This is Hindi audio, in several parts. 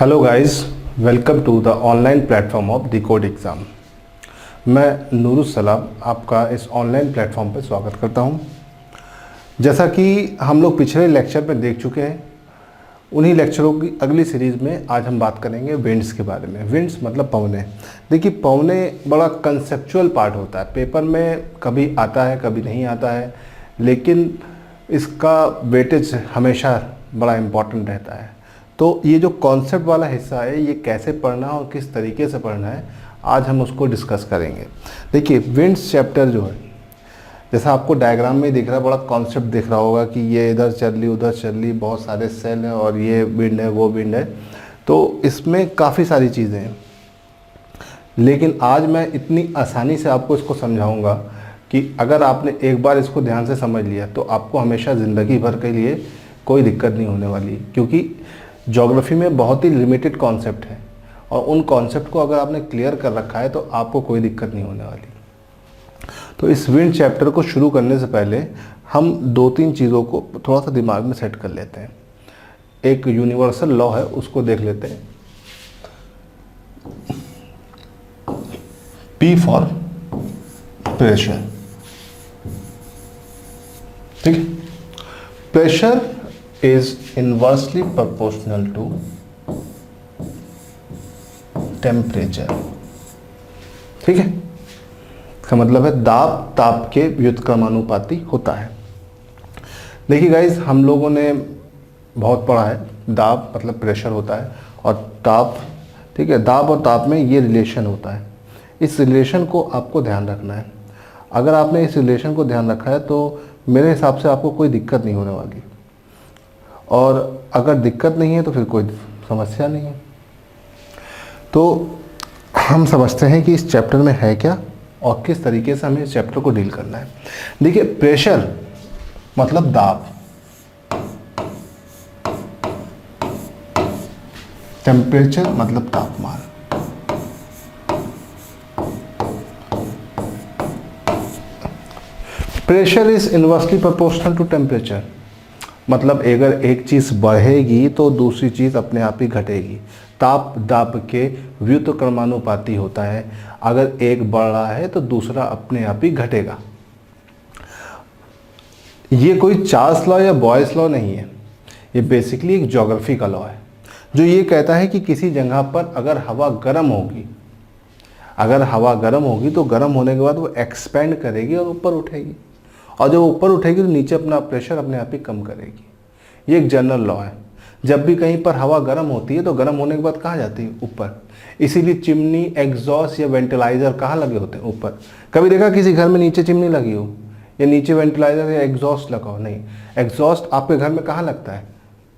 Hello guys, welcome to the online platform of decode exam. मैं नूरुसलाम आपका इस ऑनलाइन प्लेटफॉर्म पर स्वागत करता हूं। जैसा कि हम लोग पिछले लेक्चर में देख चुके हैं, उन्हीं लेक्चरों की अगली सीरीज़ में आज हम बात करेंगे विंड्स के बारे में। विंड्स मतलब पवने। देखिए, पवने बड़ा कंसेप्चुअल पार्ट होता है, पेपर में कभी आता है कभी नहीं आता है, लेकिन इसका वेटेज हमेशा बड़ा इम्पॉर्टेंट रहता है। तो ये जो कॉन्सेप्ट वाला हिस्सा है, ये कैसे पढ़ना है और किस तरीके से पढ़ना है, आज हम उसको डिस्कस करेंगे। देखिए, विंड्स चैप्टर जो है, जैसा आपको डायग्राम में दिख रहा है, बड़ा कॉन्सेप्ट दिख रहा होगा कि ये इधर चल रही उधर चल रही, बहुत सारे सेल हैं और ये विंड है वो विंड है। तो इसमें काफ़ी सारी चीज़ें हैं, लेकिन आज मैं इतनी आसानी से आपको इसको समझाऊंगा कि अगर आपने एक बार इसको ध्यान से समझ लिया तो आपको हमेशा ज़िंदगी भर के लिए कोई दिक्कत नहीं होने वाली। क्योंकि ज्योग्राफी में बहुत ही लिमिटेड कॉन्सेप्ट है और उन कॉन्सेप्ट को अगर आपने क्लियर कर रखा है तो आपको कोई दिक्कत नहीं होने वाली। तो इस विंड चैप्टर को शुरू करने से पहले हम दो तीन चीज़ों को थोड़ा सा दिमाग में सेट कर लेते हैं। एक यूनिवर्सल लॉ है, उसको देख लेते हैं। P for pressure. ठीक है, pressure is inversely proportional to temperature। ठीक है, इसका मतलब है दाब ताप के व्युत्क्रमानुपाती होता है। देखिए गाइस, हम लोगों ने बहुत पढ़ा है, दाब मतलब प्रेशर होता है और ताप। ठीक है, दाब और ताप में ये रिलेशन होता है। इस रिलेशन को आपको ध्यान रखना है। अगर आपने इस रिलेशन को ध्यान रखा है तो मेरे हिसाब से आपको कोई दिक्कत नहीं होने वाली, और अगर दिक्कत नहीं है तो फिर कोई समस्या नहीं है। तो हम समझते हैं कि इस चैप्टर में है क्या और किस तरीके से हमें इस चैप्टर को डील करना है। देखिए, प्रेशर मतलब दाब, टेम्परेचर मतलब तापमान। Pressure is inversely proportional to temperature. मतलब अगर एक चीज़ बढ़ेगी तो दूसरी चीज़ अपने आप ही घटेगी। ताप दाब के व्युत्क्रमानुपाती होता है। अगर एक बढ़ रहा है तो दूसरा अपने आप ही घटेगा। ये कोई चार्ल्स लॉ या बॉयस लॉ नहीं है, ये बेसिकली एक ज्योग्राफी का लॉ है जो ये कहता है कि किसी जगह पर अगर हवा गर्म होगी, तो गर्म होने के बाद वो एक्सपेंड करेगी और ऊपर उठेगी, और जब ऊपर उठेगी तो नीचे अपना प्रेशर अपने आप ही कम करेगी। ये एक जनरल लॉ है। जब भी कहीं पर हवा गर्म होती है तो गर्म होने के बाद कहाँ जाती है? ऊपर। इसीलिए चिमनी, एग्जॉस्ट या वेंटिलाइजर कहाँ लगे होते हैं? ऊपर। कभी देखा किसी घर में नीचे चिमनी लगी हो या नीचे वेंटिलाइजर या एग्जॉस्ट लगा हो? नहीं, एग्जॉस्ट आपके घर में कहाँ लगता है?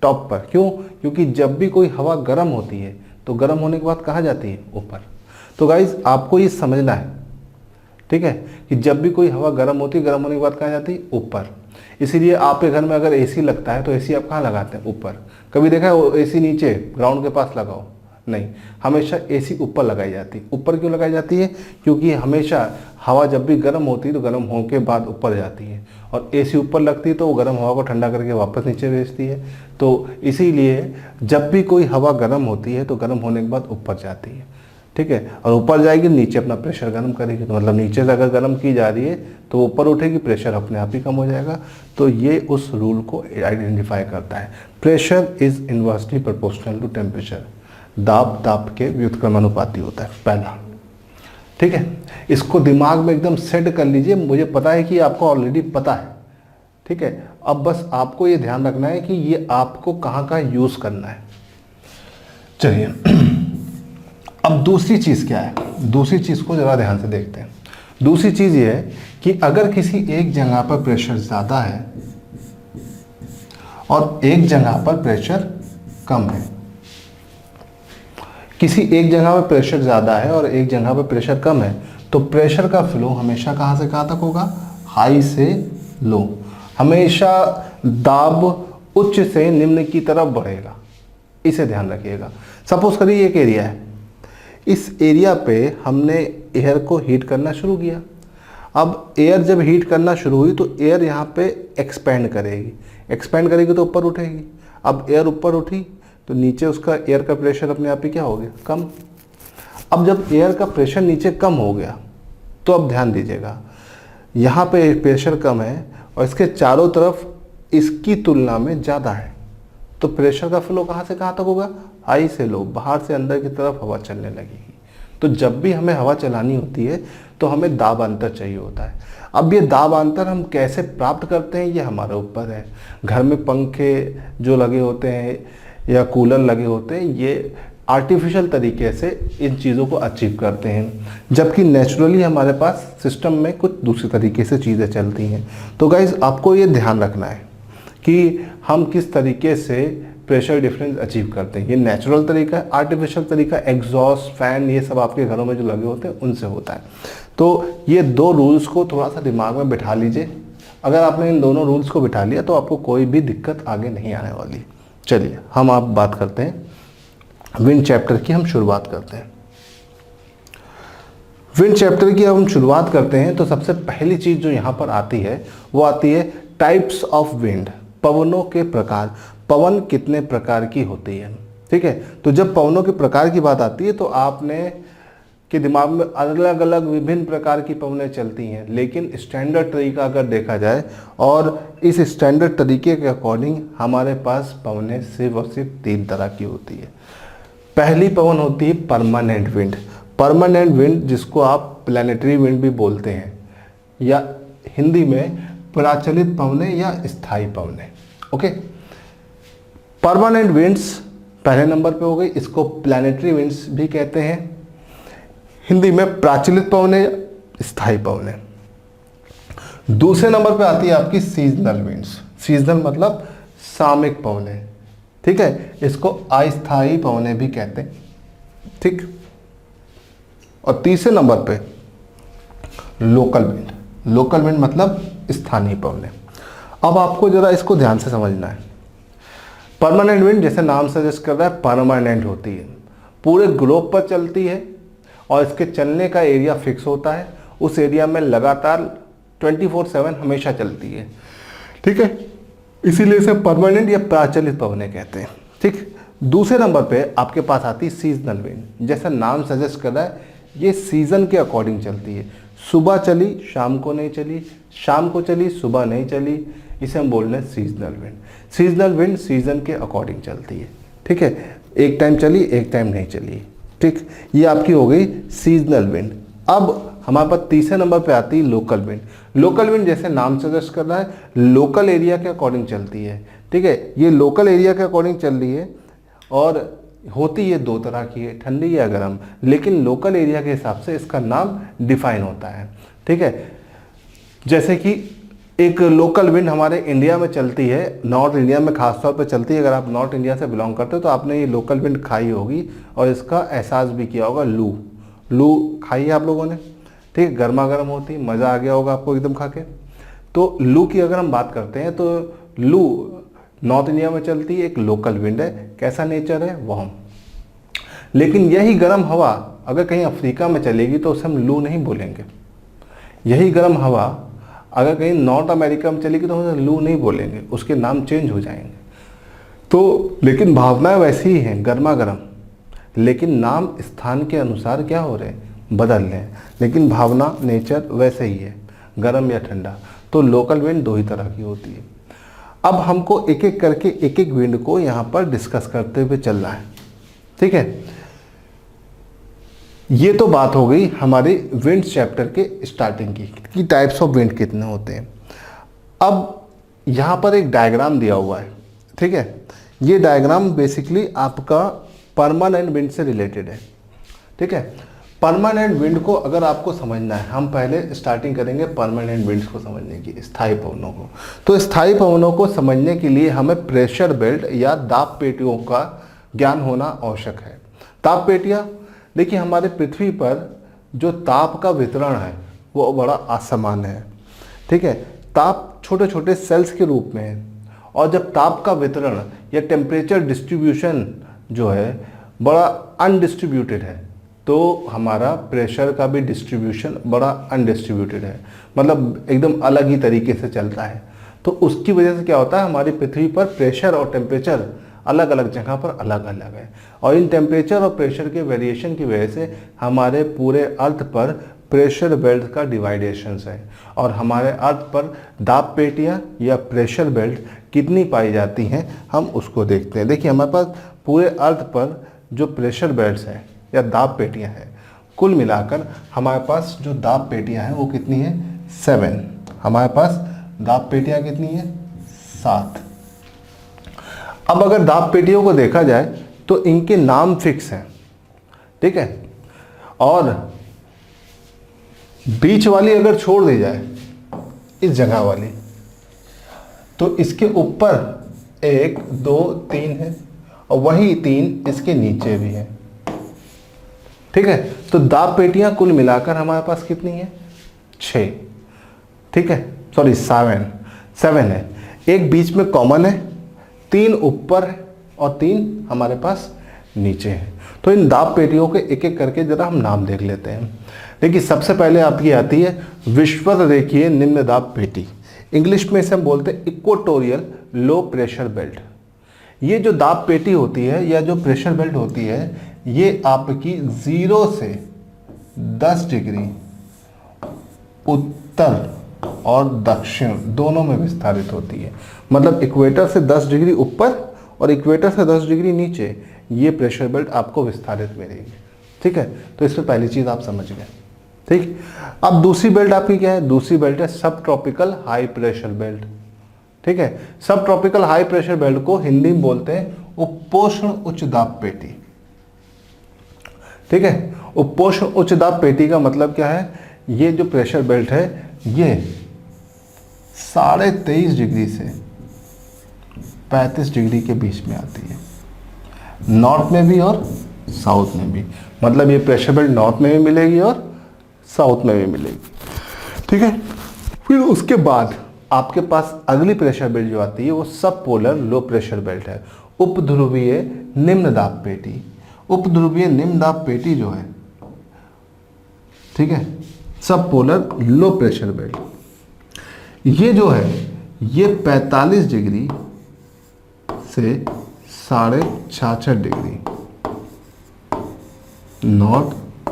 टॉप पर। क्यों? क्योंकि जब भी कोई हवा गर्म होती है तो गर्म होने के बाद कहाँ जाती है? ऊपर। तो गाइज, आपको ये समझना है, ठीक है, कि जब भी कोई हवा गर्म होती है, गर्म होने के बाद कहाँ जाती है? ऊपर। इसीलिए आपके घर में अगर एसी लगता है तो एसी आप कहाँ लगाते हैं? ऊपर। कभी देखा है वो एसी नीचे ग्राउंड के पास लगाओ? नहीं, हमेशा एसी ऊपर लगाई जाती है। ऊपर क्यों लगाई जाती है? क्योंकि हमेशा हवा जब भी गर्म होती है तो गर्म होने के बाद ऊपर जाती है, और एसी ऊपर लगती है तो वो गर्म हवा को ठंडा करके वापस नीचे भेजती है। तो इसीलिए जब भी कोई हवा गर्म होती है तो गर्म होने के बाद ऊपर जाती है। ठीक है, और ऊपर जाएगी, नीचे अपना प्रेशर गर्म करेगी। तो मतलब नीचे से अगर गर्म की जा रही है तो ऊपर उठेगी, प्रेशर अपने आप ही कम हो जाएगा। तो ये उस रूल को आइडेंटिफाई करता है। Pressure is inversely proportional to temperature. दाब ताप के व्युत्क्रमानुपाती होता है, पहला। ठीक है, इसको दिमाग में एकदम सेट कर लीजिए। मुझे पता है कि आपको ऑलरेडी पता है, ठीक है। अब बस आपको ये ध्यान रखना है कि ये आपको कहाँ कहाँ यूज़ करना है। चलिए, अब दूसरी चीज़ क्या है? दूसरी चीज़ को ज़रा ध्यान से देखते हैं। दूसरी चीज़ ये है कि अगर किसी एक जगह पर प्रेशर ज़्यादा है और एक जगह पर प्रेशर कम है, किसी एक जगह पर प्रेशर ज़्यादा है और एक जगह पर प्रेशर कम है, तो प्रेशर का फ्लो हमेशा कहाँ से कहाँ तक होगा? हाई से लो। हमेशा दाब उच्च से निम्न की तरफ बढ़ेगा। इसे ध्यान रखिएगा। सपोज करिए एक एरिया है, इस एरिया पे हमने एयर को हीट करना शुरू किया। अब एयर जब हीट करना शुरू हुई तो एयर यहाँ पे एक्सपेंड करेगी तो ऊपर उठेगी। अब एयर ऊपर उठी तो नीचे उसका एयर का प्रेशर अपने आप ही क्या हो गया, कम। अब जब एयर का प्रेशर नीचे कम हो गया तो अब ध्यान दीजिएगा, यहाँ पे प्रेशर कम है और इसके चारों तरफ इसकी तुलना में ज़्यादा है, तो प्रेशर का फ्लो कहाँ से कहाँ तक होगा, हाई से लो, बाहर से अंदर की तरफ हवा चलने लगेगी। तो जब भी हमें हवा चलानी होती है तो हमें दाब अंतर चाहिए होता है। अब ये दाब अंतर हम कैसे प्राप्त करते हैं ये हमारे ऊपर है। घर में पंखे जो लगे होते हैं या कूलर लगे होते हैं, ये आर्टिफिशियल तरीके से इन चीज़ों को अचीव करते हैं, जबकि नेचुरली हमारे पास सिस्टम में कुछ दूसरी तरीके से चीज़ें चलती हैं। तो गाइज़ आपको ये ध्यान रखना है कि हम किस तरीके से प्रेशर डिफरेंस अचीव करते हैं। ये नेचुरल तरीका है, आर्टिफिशियल तरीका एग्जॉस्ट फैन ये सब आपके घरों में जो लगे होते हैं उनसे होता है। तो ये दो रूल्स को थोड़ा सा दिमाग में बिठा लीजिए। अगर आपने इन दोनों रूल्स को बिठा लिया तो आपको कोई भी दिक्कत आगे नहीं आने वाली। चलिए हम आप बात करते हैं विंड चैप्टर की, हम शुरुआत करते हैं। विंड चैप्टर की हम शुरुआत करते हैं तो सबसे पहली चीज़ जो यहाँ पर आती है वो आती है टाइप्स ऑफ विंड, पवनों के प्रकार। पवन कितने प्रकार की होती है, ठीक है। तो जब पवनों के प्रकार की बात आती है तो आपने के दिमाग में अलग अलग विभिन्न प्रकार की पवनें चलती हैं, लेकिन स्टैंडर्ड तरीका अगर देखा जाए और इस स्टैंडर्ड तरीके के अकॉर्डिंग हमारे पास पवनें सिर्फ और सिर्फ 3 तरह की होती है। पहली पवन होती है परमानेंट विंड। परमानेंट विंड जिसको आप प्लैनेटरी विंड भी बोलते हैं, या हिंदी में प्रचलित पवनें या स्थायी पवनें। ओके, परमानेंट विंड्स पहले नंबर पे हो गई, इसको प्लैनेटरी विंड्स भी कहते हैं, हिंदी में प्रचलित पवनें, स्थायी पवनें। दूसरे नंबर पे आती है आपकी सीजनल विंड्स। सीजनल मतलब सामयिक पवनें, ठीक है, इसको अस्थायी पवनें भी कहते हैं, ठीक। और तीसरे नंबर पे लोकल विंड। लोकल विंड मतलब स्थानीय पवनें। अब आपको जरा इसको ध्यान से समझना है। परमानेंट विंड जैसे नाम सजेस्ट कर रहा है परमानेंट होती है, पूरे ग्लोब पर चलती है और इसके चलने का एरिया फिक्स होता है, उस एरिया में लगातार 24/7 हमेशा चलती है, ठीक है, इसीलिए इसे परमानेंट या प्रचलित पवनें कहते हैं, ठीक। दूसरे नंबर पे आपके पास आती है सीजनल विंड। जैसा नाम सजेस्ट कर रहा है ये सीजन के अकॉर्डिंग चलती है, सुबह चली शाम को नहीं चली, शाम को चली सुबह नहीं चली, इसे हम बोल रहे हैं seasonal wind. Seasonal wind season के अकॉर्डिंग चलती है, ठीक है, एक टाइम चली एक टाइम नहीं चली, ठीक। ये आपकी हो गई सीजनल विंड। अब हमारे पास तीसरे नंबर पे आती है लोकल विंड। लोकल विंड जैसे नाम सजेस्ट कर रहा है लोकल एरिया के अकॉर्डिंग चलती है, ठीक है, ये लोकल एरिया के अकॉर्डिंग चल रही है और होती ये 2 तरह की है, ठंडी या गर्म, लेकिन लोकल एरिया के हिसाब से इसका नाम डिफाइन होता है, ठीक है। जैसे कि एक लोकल विंड हमारे इंडिया में चलती है, नॉर्थ इंडिया में खासतौर पर चलती है। अगर आप नॉर्थ इंडिया से बिलोंग करते हो तो आपने ये लोकल विंड खाई होगी और इसका एहसास भी किया होगा। लू, लू खाई है आप लोगों ने, ठीक है, गर्मा गर्म होती, मज़ा आ गया होगा आपको एकदम खा के। तो लू की अगर हम बात करते हैं तो लू नॉर्थ इंडिया में चलती है, एक लोकल विंड है। कैसा नेचर है, वार्म। लेकिन यही गर्म हवा अगर कहीं अफ्रीका में चलेगी तो उसे हम लू नहीं बोलेंगे। यही गर्म हवा अगर कहीं नॉर्थ अमेरिका में चलेगी तो उसे लू नहीं बोलेंगे, उसके नाम चेंज हो जाएंगे। तो लेकिन भावनाएं वैसी ही हैं, गर्मा गर्म, लेकिन नाम स्थान के अनुसार क्या हो रहे हैं, बदल रहे हैं, लेकिन भावना नेचर वैसे ही है, गर्म या ठंडा। तो लोकल विंड 2 ही तरह की होती है। अब हमको एक एक करके एक एक विंड को यहाँ पर डिस्कस करते हुए चलना है, ठीक है। ये तो बात हो गई हमारे विंड चैप्टर के स्टार्टिंग की कि टाइप्स ऑफ विंड कितने होते हैं। अब यहाँ पर एक डायग्राम दिया हुआ है, ठीक है। ये डायग्राम बेसिकली आपका परमानेंट विंड से रिलेटेड है, ठीक है। परमानेंट विंड को अगर आपको समझना है, हम पहले स्टार्टिंग करेंगे परमानेंट विंड्स को समझने की, स्थायी पवनों को। तो स्थायी पवनों को समझने के लिए हमें प्रेशर बेल्ट या दाब पेटियों का ज्ञान होना आवश्यक है। ताप पेटियाँ, देखिए हमारे पृथ्वी पर जो ताप का वितरण है वो बड़ा असमान है, ठीक है। ताप छोटे छोटे सेल्स के रूप में है और जब ताप का वितरण या टेम्परेचर डिस्ट्रीब्यूशन जो है बड़ा अनडिस्ट्रीब्यूटेड है, तो हमारा प्रेशर का भी डिस्ट्रीब्यूशन बड़ा अनडिस्ट्रीब्यूटेड है, मतलब एकदम अलग ही तरीके से चलता है। तो उसकी वजह से क्या होता है, हमारी पृथ्वी पर प्रेशर और टेम्परेचर अलग अलग जगह पर अलग अलग है। और इन टेम्परेचर और प्रेशर के वेरिएशन की वजह से हमारे पूरे अर्थ पर प्रेशर बेल्ट का डिवाइडेशन है। और हमारे अर्थ पर दाब पेटियाँ या प्रेशर बेल्ट कितनी पाई जाती हैं हम उसको देखते हैं। देखिए हमारे पास पूरे अर्थ पर जो प्रेशर बेल्ट्स हैं या दाब पेटियाँ हैं, कुल मिलाकर हमारे पास जो दाब पेटियाँ हैं वो कितनी है? 7। हमारे पास दाब पेटियाँ कितनी है? 7। अब अगर दाब पेटियों को देखा जाए तो इनके नाम फिक्स हैं, ठीक है। और बीच वाली अगर छोड़ दी जाए, इस जगह वाली, तो इसके ऊपर 1 2 3 है और वही 3 इसके नीचे भी है, ठीक है। तो दाब पेटियां कुल मिलाकर हमारे पास कितनी है? 6, ठीक है, सॉरी 7 है। एक बीच में कॉमन है, 3 ऊपर है और 3 हमारे पास नीचे है। तो इन दाब पेटियों के एक एक करके जरा हम नाम देख लेते हैं। देखिए सबसे पहले आपकी आती है विषुवत रेखीय निम्न दाब पेटी। इंग्लिश में इसे हम बोलते हैं इक्वेटोरियल लो प्रेशर बेल्ट। ये जो दाब पेटी होती है या जो प्रेशर बेल्ट होती है, ये आपकी 0 से 10 डिग्री उत्तर और दक्षिण दोनों में विस्तारित होती है। मतलब इक्वेटर से 10 डिग्री ऊपर और इक्वेटर से 10 डिग्री नीचे ये प्रेशर बेल्ट आपको विस्तारित मिलेगी, ठीक है। तो इसमें पहली चीज़ आप समझ गए, ठीक। अब दूसरी बेल्ट आपकी क्या है? दूसरी बेल्ट है सब ट्रॉपिकल हाई प्रेशर बेल्ट, ठीक है। सब ट्रॉपिकल हाई प्रेशर बेल्ट को हिंदी में बोलते हैं उपोष्ण उच्च दाब पेटी, ठीक है। उपोष्ण उच्च दाब पेटी का मतलब क्या है? ये जो प्रेशर बेल्ट है ये 23.5 डिग्री से 35 डिग्री के बीच में आती है, नॉर्थ में भी और साउथ में भी। मतलब ये प्रेशर बेल्ट नॉर्थ में भी मिलेगी और साउथ में भी मिलेगी, ठीक है। फिर उसके बाद आपके पास अगली प्रेशर बेल्ट जो आती है वो सब पोलर लो प्रेशर बेल्ट है, उपध्रुवीय निम्न दाब पेटी। उपध्रुवीय निम्न दाब पेटी जो है, ठीक है, सब पोलर लो प्रेशर बेल्ट, ये जो है ये 45 डिग्री से 66.5 डिग्री नॉर्थ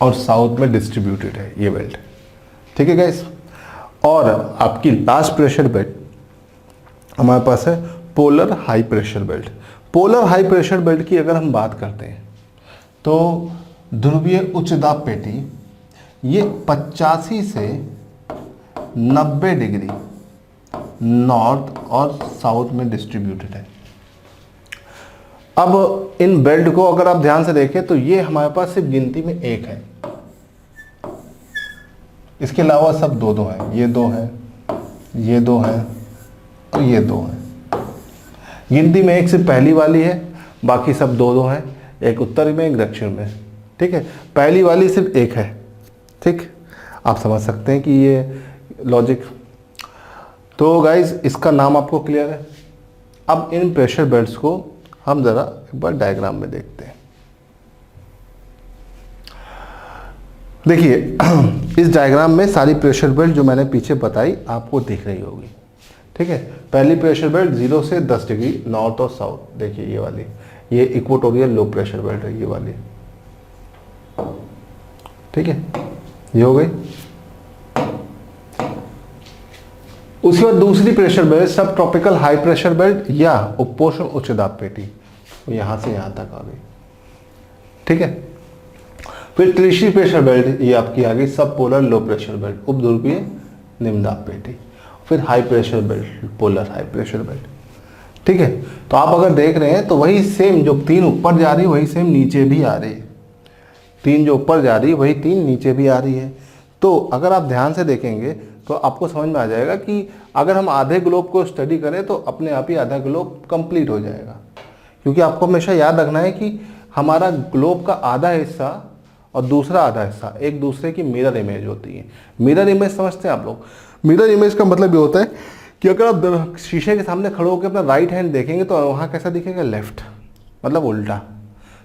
और साउथ में डिस्ट्रीब्यूटेड है ये बेल्ट, ठीक है गाइस। और आपकी लास्ट प्रेशर बेल्ट हमारे पास है polar high pressure belt. Polar high pressure belt की अगर हम बात करते हैं तो ध्रुवीय उच्च दाब पेटी ये 85 से 90 डिग्री नॉर्थ और साउथ में डिस्ट्रीब्यूटेड है। अब इन बेल्ट को अगर आप ध्यान से देखें तो ये हमारे पास सिर्फ गिनती में एक है, इसके अलावा सब 2-2 हैं। ये 2 है, ये 2 है और ये 2 है। गिनती में एक सिर्फ पहली वाली है, बाकी सब 2-2 हैं, एक उत्तर में एक दक्षिण में, ठीक है। पहली वाली सिर्फ एक है, ठीक। आप समझ सकते हैं कि ये लॉजिक। तो गाइज इसका नाम आपको क्लियर है। अब इन प्रेशर बेल्ट्स को हम ज़रा एक बार डायग्राम में देखते हैं। देखिए इस डायग्राम में सारी प्रेशर बेल्ट जो मैंने पीछे बताई आपको दिख रही होगी, ठीक है। पहली प्रेशर बेल्ट 0 से 10 डिग्री नॉर्थ और साउथ, देखिए ये वाली, ये इक्वेटोरियल लो प्रेशर बेल्ट है, ये वाली, ठीक है, ये हो गई। उसके बाद दूसरी प्रेशर बेल्ट सब ट्रॉपिकल हाई प्रेशर बेल्ट या उपोष्ण उच्च दाब पेटी, तो यहां से यहां तक आ गई, ठीक है। फिर तीसरी प्रेशर बेल्ट ये आपकी आ गई सब पोलर लो प्रेशर बेल्ट, उपध्रुवीय निम्न दाब पेटी। फिर high pressure belt, polar high pressure belt, ठीक है। तो आप अगर देख रहे हैं तो वही सेम जो 3 ऊपर जा रही है वही सेम नीचे भी आ रही है, 3 जो ऊपर जा रही है वही 3 नीचे भी आ रही है। तो अगर आप ध्यान से देखेंगे तो आपको समझ में आ जाएगा कि अगर हम आधे ग्लोब को स्टडी करें तो अपने आप ही आधा ग्लोब कंप्लीट हो जाएगा। क्योंकि आपको हमेशा याद रखना है कि हमारा ग्लोब का आधा हिस्सा और दूसरा आधा हिस्सा एक दूसरे की मिरर इमेज होती है। मिरर इमेज समझते हैं आप लोग? मिरर इमेज का मतलब ये होता है कि अगर आप शीशे के सामने खड़े होकर अपना राइट हैंड देखेंगे तो वहाँ कैसा दिखेगा? लेफ्ट, मतलब उल्टा।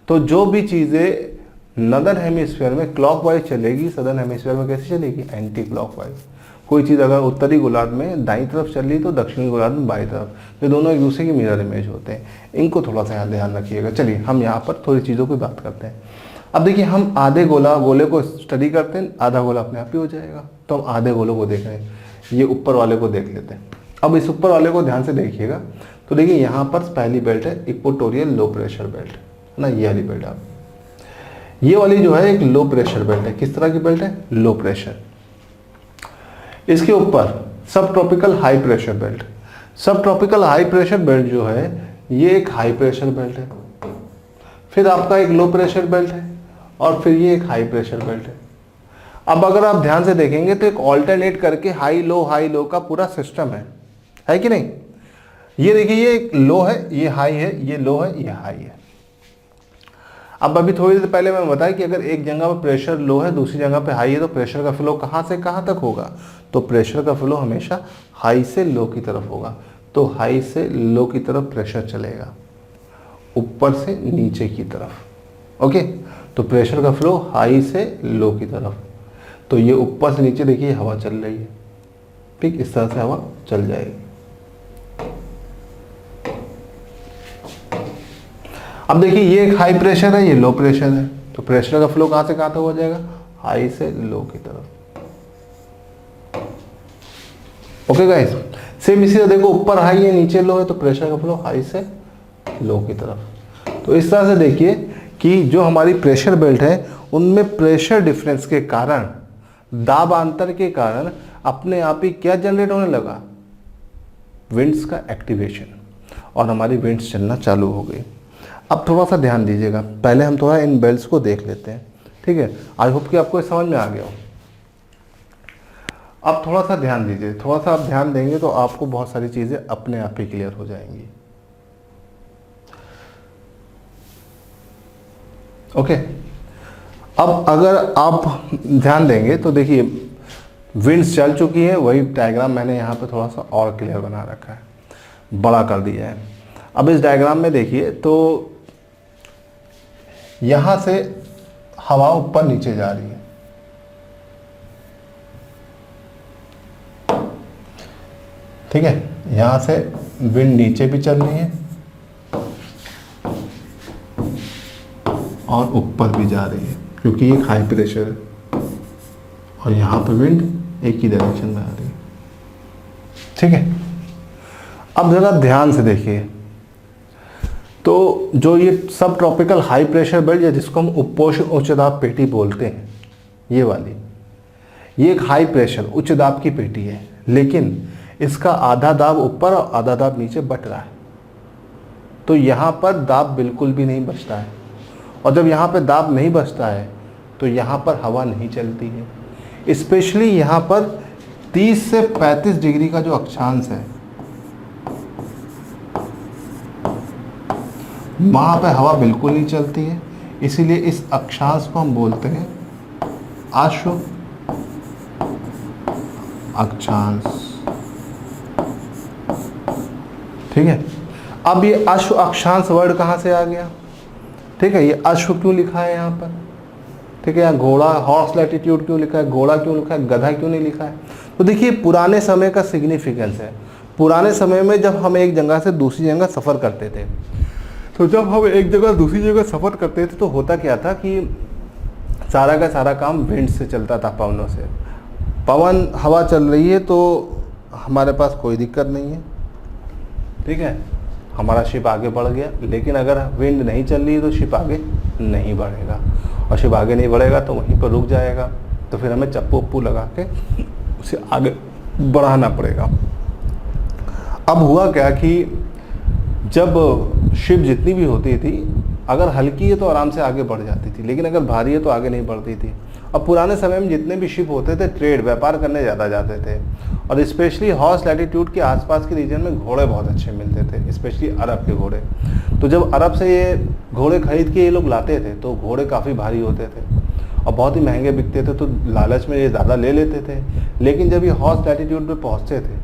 तो जो भी चीज़ें नदर्न हेमिस्फीयर में क्लॉकवाइज चलेगी, सदर्न हेमिस्फीयर में कैसे चलेगी? Anti clockwise. कोई चीज़ अगर उत्तरी गोलार्ध में दाईं तरफ चल रही तो दक्षिणी गोलार्ध में बाईं तरफ, ये दोनों एक दूसरे की मिरर इमेज होते हैं। इनको थोड़ा सा ध्यान रखिएगा। चलिए हम यहाँ पर थोड़ी चीज़ों की बात करते हैं। अब देखिए, हम आधे गोले को स्टडी करते हैं, आधा गोला अपने आप ही हो जाएगा। तो हम आधे गोलों को देख रहे हैं, ये ऊपर वाले को देख लेते हैं। अब इस ऊपर वाले को ध्यान से देखिएगा। तो देखिए यहाँ पर पहली बेल्ट है इक्वेटोरियल लो प्रेशर बेल्ट ना, ये वाली बेल्ट आप, ये वाली जो है एक लो प्रेशर बेल्ट है। किस तरह की बेल्ट है? Low pressure. इसके ऊपर सब ट्रॉपिकल हाई प्रेशर बेल्ट। सब ट्रॉपिकल हाई प्रेशर बेल्ट जो है ये एक हाई प्रेशर बेल्ट है, फिर आपका एक लो प्रेशर बेल्ट है, और फिर ये एक हाई प्रेशर बेल्ट है। अब अगर आप ध्यान से देखेंगे तो एक ऑल्टरनेट करके हाई लो का पूरा सिस्टम है कि नहीं? ये देखिए, ये एक लो है, ये हाई है, ये लो है, ये हाई है। अब अभी थोड़ी देर पहले मैंने बताया कि अगर एक जगह पर प्रेशर लो है, दूसरी जगह पे हाई है, तो प्रेशर का फ्लो कहाँ से कहाँ तक होगा? तो प्रेशर का फ्लो हमेशा हाई से लो की तरफ होगा। तो हाई से लो की तरफ प्रेशर चलेगा, ऊपर से नीचे की तरफ। ओके, तो प्रेशर का फ्लो हाई से लो की तरफ। तो ये ऊपर से नीचे देखिए हवा चल रही है, ठीक, इस तरह से हवा चल जाएगी। अब देखिए, ये एक हाई प्रेशर है, ये लो प्रेशर है, तो प्रेशर का फ्लो कहां से कहां तक हो जाएगा? हाई से लो की तरफ। ओके गाइस, सेम इसी तरह देखो, ऊपर हाई है नीचे लो है, तो प्रेशर का फ्लो हाई से लो की तरफ। तो इस तरह से देखिए कि जो हमारी प्रेशर बेल्ट है उनमें प्रेशर डिफरेंस के कारण, दाब अंतर के कारण अपने आप ही क्या जनरेट होने लगा? विंड्स का एक्टिवेशन, और हमारी विंड्स चलना चालू हो गई। अब थोड़ा सा ध्यान दीजिएगा, पहले हम थोड़ा इन बेल्ट्स को देख लेते हैं, ठीक है? आई होप कि आपको समझ में आ गया हो। अब थोड़ा सा ध्यान दीजिए, थोड़ा सा आप ध्यान देंगे तो आपको बहुत सारी चीज़ें अपने आप ही क्लियर हो जाएंगी। ओके, अब अगर आप ध्यान देंगे तो देखिए, विंड्स चल चुकी है, वही डायग्राम मैंने यहाँ पे थोड़ा सा और क्लियर बना रखा है, बड़ा कर दिया है। अब इस डायग्राम में देखिए तो यहाँ से हवा ऊपर नीचे जा रही है, ठीक है? यहाँ से विंड नीचे भी चल रही है और ऊपर भी जा रही है, क्योंकि ये हाई प्रेशर है, और यहाँ पे विंड एक ही डायरेक्शन में आ रही है, ठीक है? अब जरा ध्यान से देखिए, तो जो ये सब ट्रॉपिकल हाई प्रेशर बेल्ट, या जिसको हम उपोष्ण उच्च दाब पेटी बोलते हैं, ये वाली, ये एक हाई प्रेशर उच्च दाब की पेटी है, लेकिन इसका आधा दाब ऊपर और आधा दाब नीचे बट रहा है। तो यहाँ पर दाब बिल्कुल भी नहीं बचता है, और जब यहाँ पे दाब नहीं बचता है तो यहाँ पर हवा नहीं चलती है। स्पेशली यहाँ पर 30 से 35 डिग्री का जो अक्षांश है, वहाँ पे हवा बिल्कुल नहीं चलती है। इसीलिए इस अक्षांश को हम बोलते हैं अश्व अक्षांश, ठीक है? अब ये अश्व अक्षांश वर्ड कहाँ से आ गया? ठीक है, ये अश्व क्यों लिखा है यहाँ पर? ठीक है, यहाँ घोड़ा, हॉर्स लैटिट्यूड क्यों लिखा है, घोड़ा क्यों लिखा है, गधा क्यों नहीं लिखा है? तो देखिए, पुराने समय का सिग्निफिकेंस है। पुराने समय में जब हम एक जगह से दूसरी जगह सफ़र करते थे, तो जब हम एक जगह दूसरी जगह सफ़र करते थे तो होता क्या था कि सारा का सारा काम विंड से चलता था, पवनों से। पवन हवा चल रही है तो हमारे पास कोई दिक्कत नहीं है, ठीक है, हमारा शिप आगे बढ़ गया। लेकिन अगर विंड नहीं चल रही है तो शिप आगे नहीं बढ़ेगा, और शिप आगे नहीं बढ़ेगा तो वहीं पर रुक जाएगा। तो फिर हमें चप्पू उप्पू लगा के उसे आगे बढ़ाना पड़ेगा। अब हुआ क्या कि जब शिप जितनी भी होती थी, अगर हल्की है तो आराम से आगे बढ़ जाती थी, लेकिन अगर भारी है तो आगे नहीं बढ़ती थी। अब पुराने समय में जितने भी शिप होते थे, ट्रेड व्यापार करने ज़्यादा जाते थे, और स्पेशली हॉर्स लैटिट्यूड के आसपास के रीजन में घोड़े बहुत अच्छे मिलते थे, स्पेशली अरब के घोड़े। तो जब अरब से ये घोड़े खरीद के ये लोग लाते थे तो घोड़े काफ़ी भारी होते थे और बहुत ही महंगे बिकते थे, तो लालच में ये ज़्यादा ले लेते थे। लेकिन जब ये हॉर्स लैटिट्यूड पे पहुँचते थे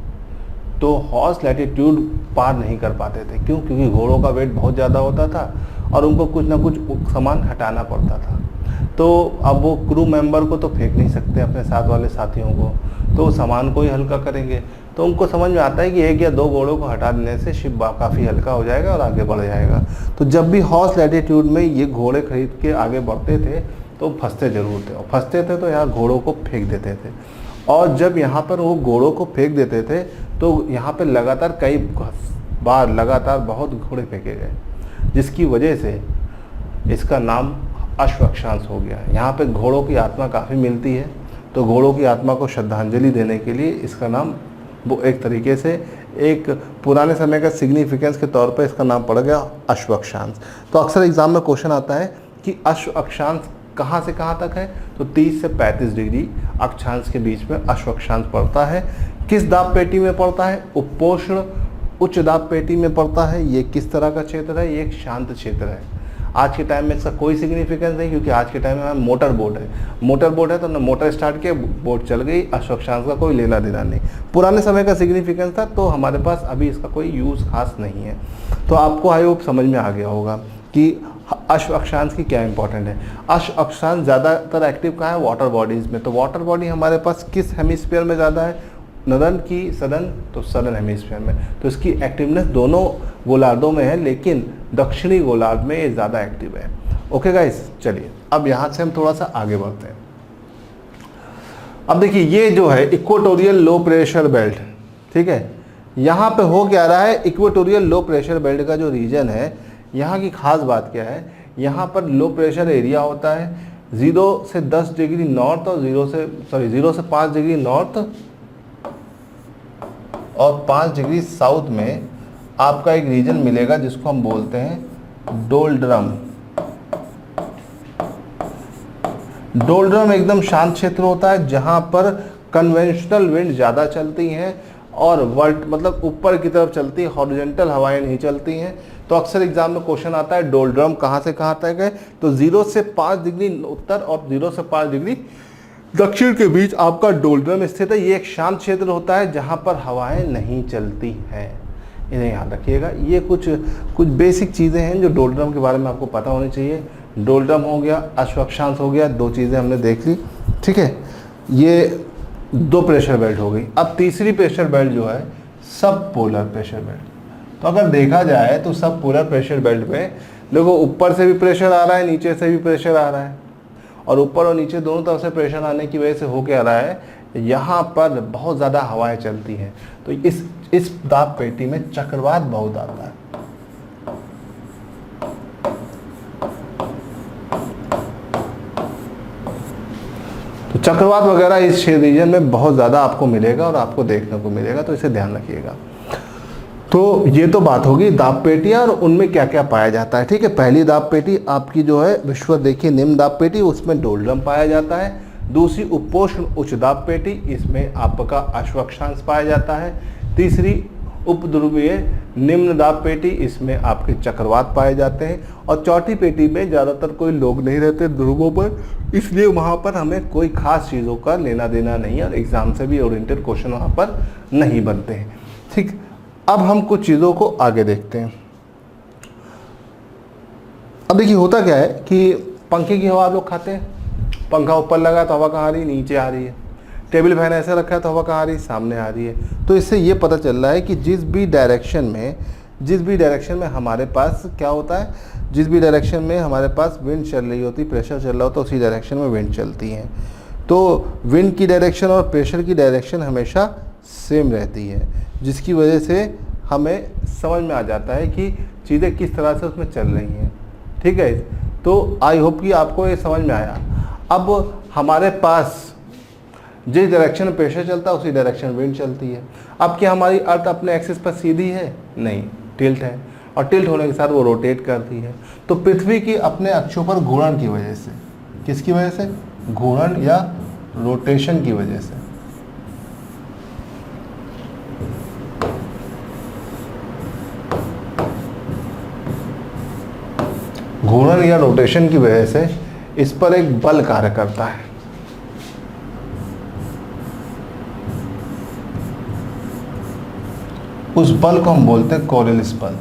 तो हॉर्स लैटिट्यूड पार नहीं कर पाते थे। क्यों? क्योंकि घोड़ों का वेट बहुत ज़्यादा होता था और उनको कुछ ना कुछ सामान हटाना पड़ता था। तो अब वो क्रू मेंबर को तो फेंक नहीं सकते अपने साथ वाले साथियों को, तो सामान को ही हल्का करेंगे। तो उनको समझ में आता है कि 1 या 2 घोड़ों को हटा देने से शिप काफ़ी हल्का हो जाएगा और आगे बढ़ जाएगा। तो जब भी हॉर्स लैटिट्यूड में ये घोड़े खरीद के आगे बढ़ते थे तो फंसते जरूर थे, और फंसते थे तो यहाँ घोड़ों को फेंक देते थे। और जब यहाँ पर वो घोड़ों को फेंक देते थे तो यहाँ पर लगातार कई बार लगातार बहुत घोड़े फेंके गए, जिसकी वजह से इसका नाम अश्व अक्षांश हो गया। यहाँ पे घोड़ों की आत्मा काफ़ी मिलती है, तो घोड़ों की आत्मा को श्रद्धांजलि देने के लिए इसका नाम वो एक तरीके से एक पुराने समय का सिग्निफिकेंस के तौर पर इसका नाम पड़ गया अश्व अक्षांश। तो अक्सर एग्जाम में क्वेश्चन आता है कि अश्व अक्षांश कहाँ से कहाँ तक है, तो 30 से 35 डिग्री अक्षांश के बीच में अश्व अक्षांश पड़ता है। किस दाब पेटी में पड़ता है? उपोष्ण उच्च दाब पेटी में पड़ता है। ये किस तरह का क्षेत्र है? ये एक शांत क्षेत्र है। आज के टाइम में इसका कोई सिग्निफिकेंस नहीं, क्योंकि आज के टाइम में मोटर बोट है। मोटर बोट है तो ना मोटर स्टार्ट किया बोट चल गई, अश्व अक्षांश का कोई लेना देना नहीं। पुराने समय का सिग्निफिकेंस था, तो हमारे पास अभी इसका कोई यूज़ खास नहीं है। तो आपको आई होप समझ में आ गया होगा कि अश्व अक्षांश की क्या इंपॉर्टेंट है। अश्व अक्षांश ज़्यादातर एक्टिव कहाँ है? वाटर बॉडीज़ में। तो वाटर बॉडी हमारे पास किस हेमिस्फीयर में ज़्यादा है? नदन की सदन, तो सदन हेमिस्फीयर में। तो इसकी एक्टिवनेस दोनों गोलार्धों में है, लेकिन दक्षिणी गोलार्ध में ये ज़्यादा एक्टिव है। ओके गाइस, चलिए अब यहाँ से हम थोड़ा सा आगे बढ़ते हैं। अब देखिए ये जो है इक्वेटोरियल लो प्रेशर बेल्ट, ठीक है, यहाँ पे हो क्या रहा है? इक्वेटोरियल लो प्रेशर बेल्ट का जो रीजन है, यहाँ की खास बात क्या है? यहाँ पर लो प्रेशर एरिया होता है। 0 से 10 डिग्री नॉर्थ और 0 से 5 डिग्री नॉर्थ और 5 डिग्री साउथ में आपका एक रीजन मिलेगा जिसको हम बोलते हैं डोल्ड्रम। डोल्ड्रम एकदम शांत क्षेत्र होता है जहां पर कन्वेंशनल विंड ज़्यादा चलती हैं और मतलब ऊपर की तरफ चलती है, हॉरिजॉन्टल हवाएं नहीं चलती हैं। तो अक्सर एग्जाम में क्वेश्चन आता है डोल्ड्रम कहाँ से कहाँ तक है? तो 0 से 5 डिग्री उत्तर और 0 से 5 डिग्री दक्षिण के बीच आपका डोल्ड्रम स्थित है। ये एक शांत क्षेत्र होता है जहाँ पर हवाएं नहीं चलती हैं, इन्हें याद रखिएगा। ये कुछ बेसिक चीज़ें हैं जो डोल्ड्रम के बारे में आपको पता होनी चाहिए। डोल्ड्रम हो गया, अश्व अक्षांश हो गया, 2 चीज़ें हमने देख ली, ठीक है। ये 2 प्रेशर बेल्ट हो गई। अब तीसरी प्रेशर बेल्ट जो है सब पोलर प्रेशर बेल्ट। तो अगर देखा जाए तो सब पोलर प्रेशर बेल्ट में देखो ऊपर से भी प्रेशर आ रहा है, नीचे से भी प्रेशर आ रहा है, और ऊपर और नीचे दोनों तरफ से प्रेशर आने की वजह से हो क्या रहा है? यहाँ पर बहुत ज़्यादा हवाएं चलती हैं। तो इस दाब पेटी में चक्रवात बहुत आता है। तो चक्रवात वगैरह इस रीजन में बहुत ज़्यादा आपको मिलेगा और आपको देखने को मिलेगा, तो इसे ध्यान रखिएगा। तो ये तो बात होगी दाब पेटियाँ और उनमें क्या क्या पाया जाता है, ठीक है। पहली दाब पेटी आपकी जो है विश्व देखिए निम्न दाब पेटी, उसमें डोल्ड्रम पाया जाता है। दूसरी उपोष्ण उच्च दाब पेटी, इसमें आपका अश्व अक्षांश पाया जाता है। तीसरी उपध्रुवीय निम्न दाब पेटी, इसमें आपके चक्रवात पाए जाते हैं। और चौथी पेटी में ज़्यादातर कोई लोग नहीं रहते ध्रुवों पर, इसलिए वहाँ पर हमें कोई खास चीज़ों का लेना देना नहीं है और एग्जाम से भी ओरिएंटेड क्वेश्चन वहाँ पर नहीं बनते हैं, ठीक। अब हम कुछ चीज़ों को आगे देखते हैं। अब देखिए होता क्या है कि पंखे की हवा आप लोग खाते हैं, पंखा ऊपर लगा तो हवा कहाँ आ रही है? नीचे आ रही है। टेबल फैन ऐसे रखा है तो हवा कहाँ आ रही है? सामने आ रही है। तो इससे ये पता चल रहा है कि जिस भी डायरेक्शन में हमारे पास क्या होता है, जिस भी डायरेक्शन में हमारे पास विंड चल रही होती, प्रेशर चल रहा होता है, उसी डायरेक्शन में विंड चलती है। तो विंड की डायरेक्शन और प्रेशर की डायरेक्शन हमेशा सेम रहती है, जिसकी वजह से हमें समझ में आ जाता है कि चीज़ें किस तरह से उसमें चल रही हैं, ठीक है। तो आई होप कि आपको ये समझ में आया। अब हमारे पास जिस डायरेक्शन में प्रेशर चलता है उसी डायरेक्शन विंड चलती है। अब क्या हमारी अर्थ अपने एक्सिस पर सीधी है? नहीं, टिल्ट है, और टिल्ट होने के साथ वो रोटेट करती है। तो पृथ्वी की अपने अक्षों पर घूर्णन की वजह से, किसकी वजह से? घूर्णन या रोटेशन की वजह से, घूर्णन या रोटेशन की वजह से इस पर एक बल कार्य करता है। उस बल को हम बोलते हैं कोरियलिस बल।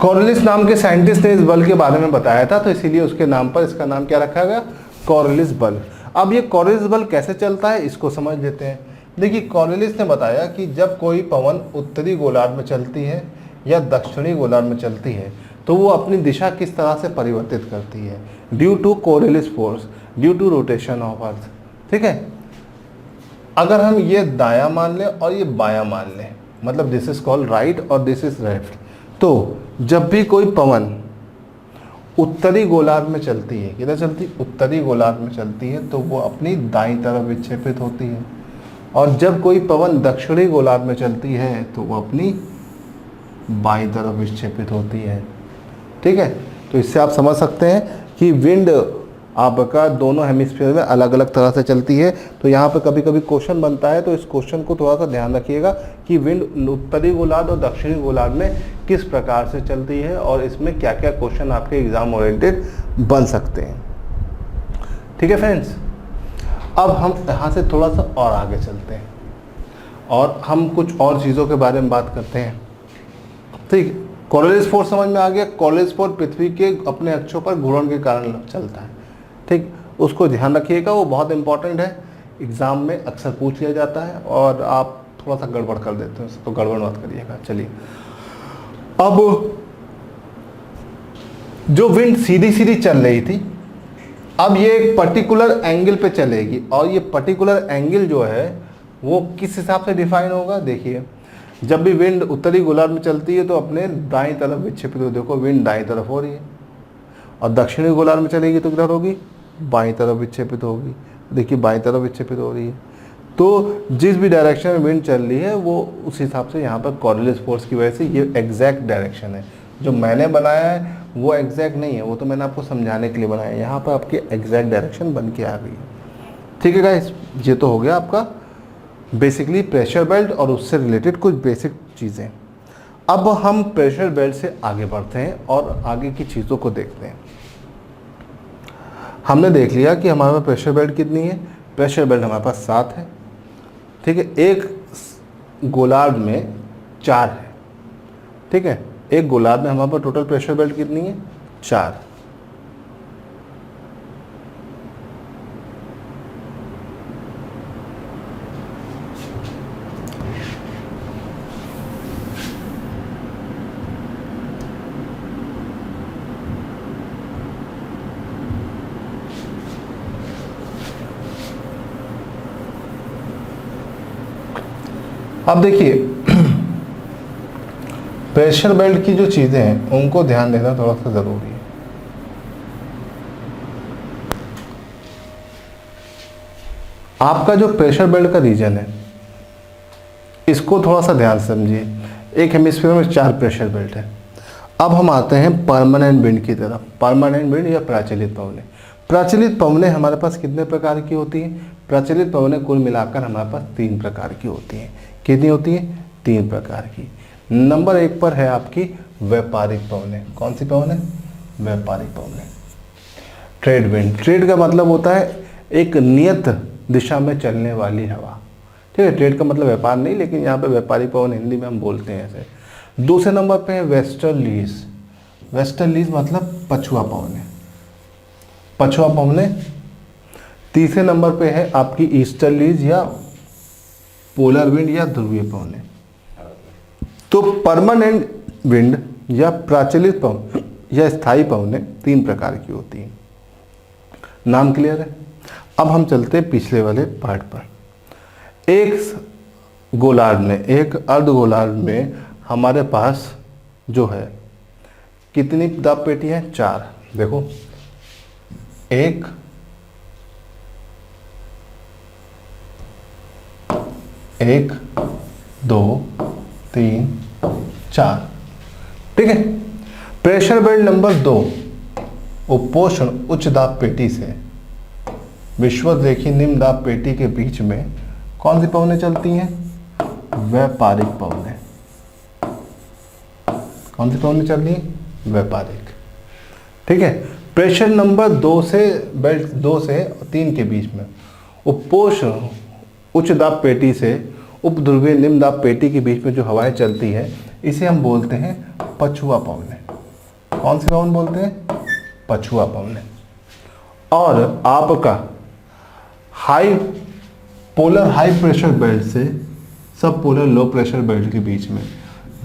कॉरियलिस नाम के साइंटिस्ट ने इस बल के बारे में बताया था, तो इसीलिए उसके नाम पर इसका नाम क्या रखा गया, कॉरियलिस बल। अब ये कॉरियलिस बल कैसे चलता है इसको समझ लेते हैं। देखिए कॉरियलिस ने बताया कि जब कोई पवन उत्तरी गोलार्ध में चलती है या दक्षिणी गोलार्ध में चलती है तो वो अपनी दिशा किस तरह से परिवर्तित करती है, due to Coriolis force, due to rotation of earth. ठीक है, अगर हम ये दायां मान लें और ये बायां मान लें, मतलब दिस इज कॉल्ड राइट और दिस इज लेफ्ट, तो जब भी कोई पवन उत्तरी गोलार्ध में चलती है, किधर चलती है, उत्तरी गोलार्ध में चलती है, तो वो अपनी दाईं तरफ विक्षेपित होती है, और जब कोई पवन दक्षिणी गोलार्ध में चलती है तो वो अपनी बाईं तरफ विक्षेपित होती है। ठीक है, तो इससे आप समझ सकते हैं कि विंड आपका दोनों हेमिस्फीयर में अलग अलग तरह से चलती है। तो यहाँ पे कभी कभी क्वेश्चन बनता है, तो इस क्वेश्चन को थोड़ा सा ध्यान रखिएगा कि विंड उत्तरी गोलार्ध और दक्षिणी गोलार्ध में किस प्रकार से चलती है, और इसमें क्या क्या क्वेश्चन आपके एग्जाम ओरिएंटेड बन सकते हैं। ठीक है फ्रेंड्स, अब हम यहाँ से थोड़ा सा और आगे चलते हैं और हम कुछ और चीज़ों के बारे में बात करते हैं। ठीक, कॉरियलिस फोर्स समझ में आ गया। कॉरियलिस फोर्स पृथ्वी के अपने अक्षों पर घूर्णन के कारण चलता है। ठीक, उसको ध्यान रखिएगा, वो बहुत इंपॉर्टेंट है, एग्जाम में अक्सर पूछ लिया जाता है और आप थोड़ा सा गड़बड़ कर देते हैं, तो गड़बड़ मत करिएगा। चलिए, अब जो विंड सीधी सीधी चल रही थी, अब ये एक पर्टिकुलर एंगल पे चलेगी, और ये पर्टिकुलर एंगल जो है वो किस हिसाब से डिफाइन होगा। देखिए, जब भी विंड उत्तरी गोलार्ध में चलती है तो अपने दाईं तरफ विक्षेपित हो, देखो विंड दाईं तरफ हो रही है, और दक्षिणी गोलार्ध में चलेगी तो किधर होगी, बाईं तरफ विक्षेपित होगी। देखिए बाईं तरफ विक्षेपित हो रही है, तो जिस भी डायरेक्शन में विंड चल रही है वो उस हिसाब से यहाँ पर कॉरियलिस फोर्स की वजह से ये एग्जैक्ट डायरेक्शन है। जो मैंने बनाया है वो एग्जैक्ट नहीं है, वो तो मैंने आपको समझाने के लिए बनाया है। यहाँ पर आपकी एग्जैक्ट डायरेक्शन बन के आ गई है। ठीक है गाइस, ये तो हो गया आपका बेसिकली प्रेशर बेल्ट और उससे रिलेटेड कुछ बेसिक चीज़ें। अब हम प्रेशर बेल्ट से आगे बढ़ते हैं और आगे की चीज़ों को देखते हैं। हमने देख लिया कि हमारे पास प्रेशर बेल्ट कितनी है। प्रेशर बेल्ट हमारे पास 7 है। ठीक है, एक गोलार्ध में 4 है। ठीक है, एक गोलार्ध में हमारे पास टोटल प्रेशर बेल्ट कितनी है, 4। अब देखिए, प्रेशर बेल्ट की जो चीज़ें हैं उनको ध्यान देना थोड़ा सा ज़रूरी है। आपका जो प्रेशर बेल्ट का रीजन है इसको थोड़ा सा ध्यान से समझिए। एक हेमिस्फीयर में 4 प्रेशर बेल्ट है। अब हम आते हैं परमानेंट विंड की तरफ। परमानेंट विंड या प्रचलित पवनें। प्रचलित पवनें हमारे पास कितने प्रकार की होती हैं? प्रचलित पवनें कुल मिलाकर हमारे पास 3 प्रकार की होती हैं। कितनी होती हैं? 3 प्रकार की। नंबर 1 पर है आपकी व्यापारिक पवनें। कौन सी पवनें? व्यापारिक पवनें। Trade wind. ट्रेड का मतलब होता है एक नियत दिशा में चलने वाली हवा। ठीक है, ट्रेड का मतलब व्यापार नहीं, लेकिन यहाँ पे व्यापारिक पवन हिंदी में हम बोलते हैं ऐसे। दूसरे नंबर पे है वेस्टर्लीज। वेस्टर्लीज मतलब पछुआ पवनें। पछुआ पवनें। तीसरे नंबर पे है आपकी ईस्टर्लीज या पोलर विंड या ध्रुवीय पवनें। तो परमानेंट विंड या प्रचलित पवन या स्थायी पवनें 3 प्रकार की होती हैं। नाम क्लियर है? अब हम चलते हैं पिछले वाले पार्ट पर। एक गोलार्ध में, एक अर्धगोलार्ध में हमारे पास जो है कितनी दाब पेटी है? 4। देखो, 1 1 2 3 4। ठीक है। प्रेशर बेल्ट नंबर 2 उपोष्ण उच्च दाब पेटी से विषुवत-रेखी निम्न दाब पेटी के बीच में कौन सी पवनें चलती हैं? व्यापारिक पवनें। कौन सी पवनें चल रही हैं? व्यापारिक। ठीक है। प्रेशर नंबर 2 से बेल्ट 2 से 3 के बीच में उपोष्ण उच्च दाब पेटी से उपध्रुवीय निम्न दाब पेटी के बीच में जो हवाएं चलती है इसे हम बोलते हैं पछुआ पवनें। कौन सी पवन बोलते हैं? पछुआ पवने। और आपका high polar high pressure belt से सब पोलर लो प्रेशर बेल्ट के बीच में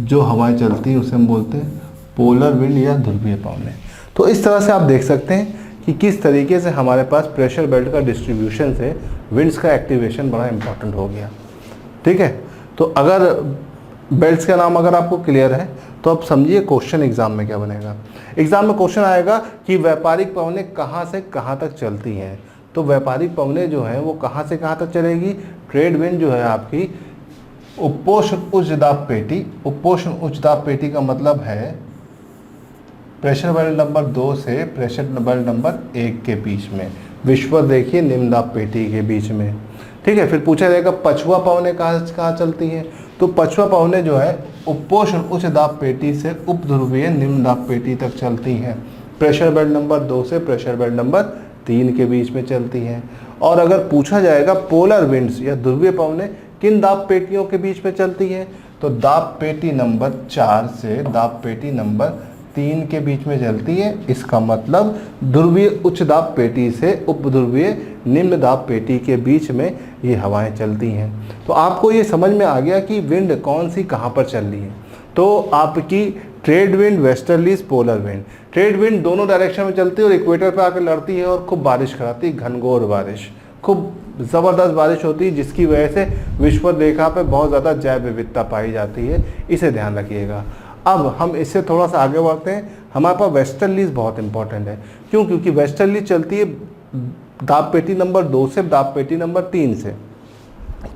जो हवाएं चलती हैं उसे हम बोलते हैं पोलर विंड या ध्रुवीय पवने। तो इस तरह से आप देख सकते हैं कि किस तरीके से हमारे पास प्रेशर बेल्ट का डिस्ट्रीब्यूशन से विंड्स का एक्टिवेशन बड़ा इंपॉर्टेंट हो गया। ठीक है, तो अगर बेल्ट्स का नाम अगर आपको क्लियर है तो अब समझिए क्वेश्चन एग्जाम में क्या बनेगा। एग्जाम में क्वेश्चन आएगा कि व्यापारिक पवने कहाँ से कहाँ तक चलती हैं। तो व्यापारिक पवने जो हैं वो कहाँ से कहाँ तक चलेगी? ट्रेड विंड जो है आपकी उपोष्ण उच्च दाब पेटी, उपोष्ण उच्च दाब पेटी का मतलब है प्रेशर बेल्ट नंबर 2 से प्रेशर बेल्ट नंबर 1 के बीच में, विश्व देखिए निम्न दाब पेटी के बीच में। ठीक है, फिर पूछा जाएगा पछुआ पवने कहाँ चलती हैं। तो पछुआ पवने जो है उपोष्ण उच्च दाब पेटी से उपध्रुवीय निम्न दाब पेटी तक चलती हैं, प्रेशर बेल्ट नंबर 2 से प्रेशर बेल्ट नंबर 3 के बीच में चलती हैं। और अगर पूछा जाएगा पोलर विंड्स या ध्रुवीय पवने किन दाब पेटियों के बीच में चलती हैं, तो दाब पेटी नंबर 4 से दाब पेटी नंबर 3 के बीच में चलती है। इसका मतलब ध्रुवीय उच्च दाब पेटी से उपध्रुवीय निम्न दाब पेटी के बीच में ये हवाएं चलती हैं। तो आपको ये समझ में आ गया कि विंड कौन सी कहाँ पर चल रही है। तो आपकी trade wind, westerlies, polar wind. Trade wind दोनों डायरेक्शन में चलती है और इक्वेटर पर आकर लड़ती है और खूब बारिश कराती है, घनघोर बारिश, खूब ज़बरदस्त बारिश होती है, जिसकी वजह से विश्व रेखा पे बहुत ज़्यादा जैव विविधता पाई जाती है। इसे ध्यान रखिएगा। अब हम इससे थोड़ा सा आगे बढ़ते हैं। हमारे पास वेस्टर्लीज बहुत इंपॉर्टेंट है। क्यों? क्योंकि वेस्टर्लीज चलती है दाब पेटी नंबर 2 से दाब पेटी नंबर 3 से